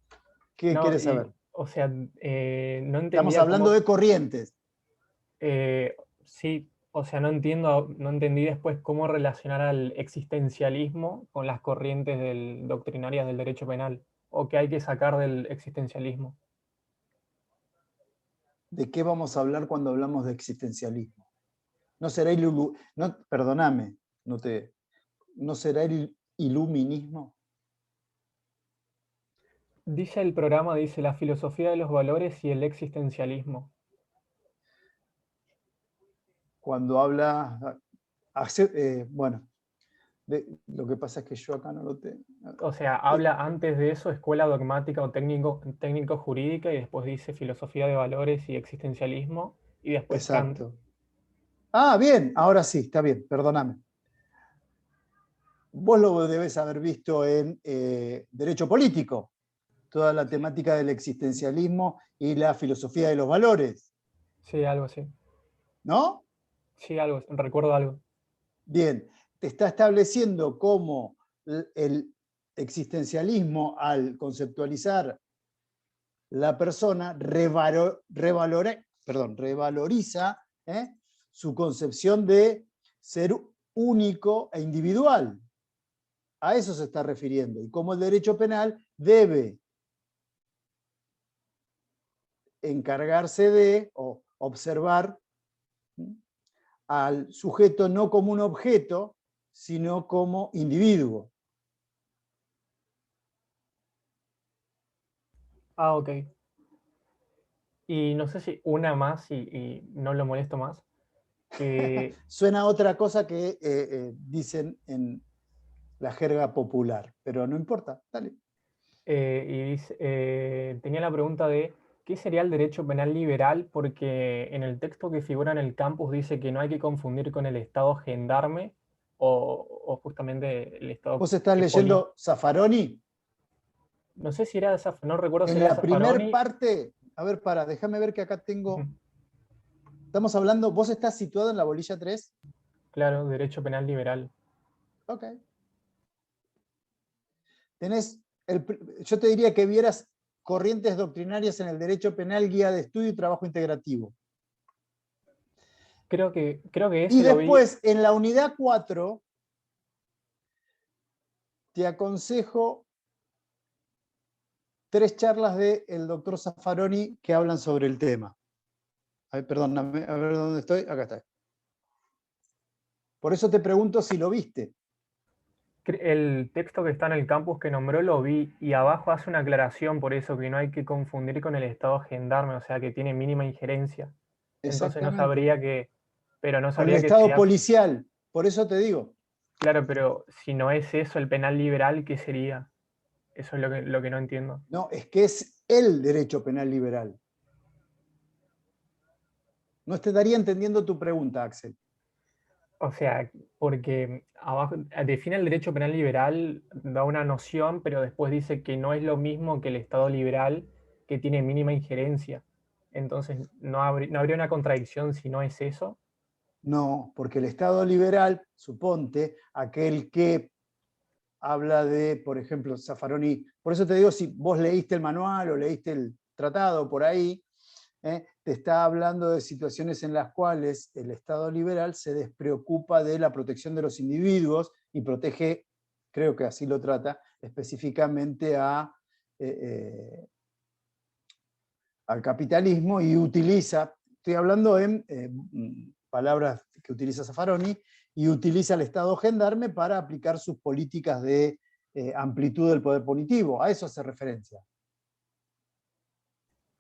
¿Qué No, quieres saber? o sea, no Estamos entendía hablando de corrientes. Sí, o sea, no entendí después cómo relacionar al existencialismo con las corrientes doctrinarias del derecho penal, o qué hay que sacar del existencialismo. ¿De qué vamos a hablar cuando hablamos de existencialismo? ¿No será perdóname, ¿no será el iluminismo? Dice el programa, dice la filosofía de los valores y el existencialismo. Cuando habla, bueno, lo que pasa es que yo acá no lo tengo. O sea, habla antes de eso escuela dogmática o técnico jurídica y después dice filosofía de valores y existencialismo y después Kant. Exacto. Ah, bien, ahora sí, está bien, perdóname. Vos lo debes haber visto en Derecho Político, toda la temática del existencialismo y la filosofía de los valores. Sí, algo así. ¿No? Sí, recuerdo algo. Bien, te está estableciendo cómo el existencialismo, al conceptualizar la persona, revaloriza su concepción de ser único e individual. A eso se está refiriendo. Y cómo el derecho penal debe encargarse de o observar al sujeto no como un objeto, sino como individuo. Ah, ok. Y no sé si una más y no lo molesto más. Que, Suena a otra cosa que dicen en la jerga popular, pero no importa, dale. tenía la pregunta de ¿qué sería el derecho penal liberal? Porque en el texto que figura en el campus dice que no hay que confundir con el Estado gendarme o justamente el Estado ¿Vos estás que leyendo Zaffaroni? No sé si era no recuerdo si En era la primera Zaffaroni. parte, a ver, déjame ver que acá tengo. Estamos hablando, ¿vos estás situado en la bolilla 3? Claro, derecho penal liberal. Ok. Yo te diría que vieras corrientes doctrinarias en el derecho penal, guía de estudio y trabajo integrativo. Creo que ese Y lo vi. después, en la unidad 4, te aconsejo 3 charlas del doctor Zaffaroni que hablan sobre el tema. Ay, perdóname, a ver dónde estoy. Acá está. Por eso te pregunto si lo viste. El texto que está en el campus que nombró lo vi y abajo hace una aclaración por eso, que no hay que confundir con el Estado gendarme, o sea que tiene mínima injerencia. Entonces no sabría que, pero no Con el sabría que Estado sería, policial, por eso te digo. claro, pero si no es eso el penal liberal, ¿qué sería? Eso es lo que no entiendo. No, es que es el derecho penal liberal. No te estaría entendiendo tu pregunta, Axel. O sea, porque abajo define el derecho penal liberal, da una noción, pero después dice que no es lo mismo que el Estado liberal, que tiene mínima injerencia. Entonces, ¿no habría una contradicción si no es eso? No, porque el Estado liberal, suponte, aquel que habla de, por ejemplo, Zaffaroni, por eso te digo, si vos leíste el manual o leíste el tratado por ahí, te está hablando de situaciones en las cuales el Estado liberal se despreocupa de la protección de los individuos y protege creo que así lo trata, específicamente al capitalismo, y utiliza, estoy hablando en palabras que utiliza Zaffaroni, y utiliza al Estado gendarme para aplicar sus políticas de amplitud del poder punitivo. A eso hace referencia.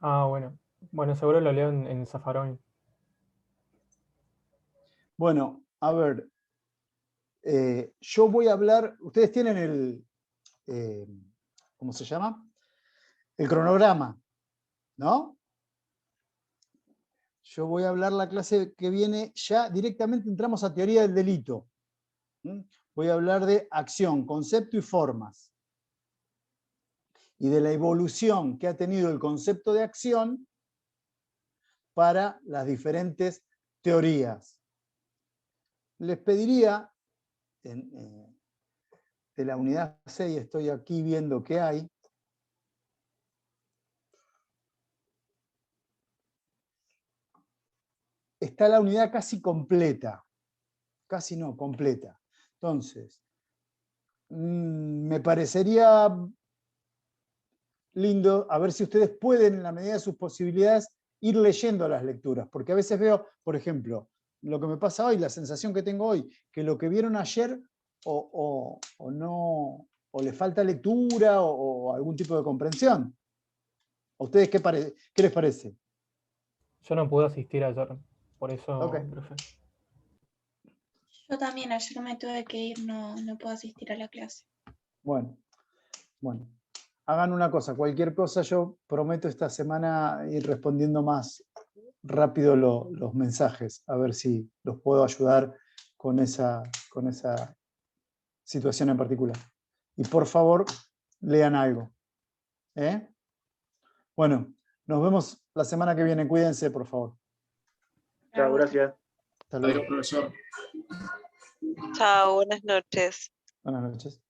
Ah, bueno. Bueno, seguro lo leo en Zaffaroni. Bueno, a ver, yo voy a hablar, ustedes tienen el, ¿cómo se llama? El cronograma, ¿no? Yo voy a hablar la clase que viene, ya directamente entramos a teoría del delito. Voy a hablar de acción, concepto y formas. Y de la evolución que ha tenido el concepto de acción para las diferentes teorías. Les pediría, de la unidad 6, estoy aquí viendo qué hay. Está la unidad casi completa. Casi no, completa. Entonces, me parecería lindo, a ver si ustedes pueden, en la medida de sus posibilidades, ir leyendo las lecturas. Porque a veces veo, por ejemplo, lo que me pasa hoy, la sensación que tengo hoy, que lo que vieron ayer o no, o le falta lectura o algún tipo de comprensión. ¿A ustedes qué les parece? Yo no pude asistir ayer, por eso, Ok. profe. Yo también, ayer me tuve que ir, no puedo asistir a la clase. Bueno. Hagan una cosa, cualquier cosa yo prometo esta semana ir respondiendo más rápido los mensajes, a ver si los puedo ayudar con esa situación en particular. Y por favor, lean algo. Bueno, nos vemos la semana que viene. Cuídense, por favor. Chao, gracias. Hasta luego. Adiós, profesor. Chao, buenas noches. Buenas noches.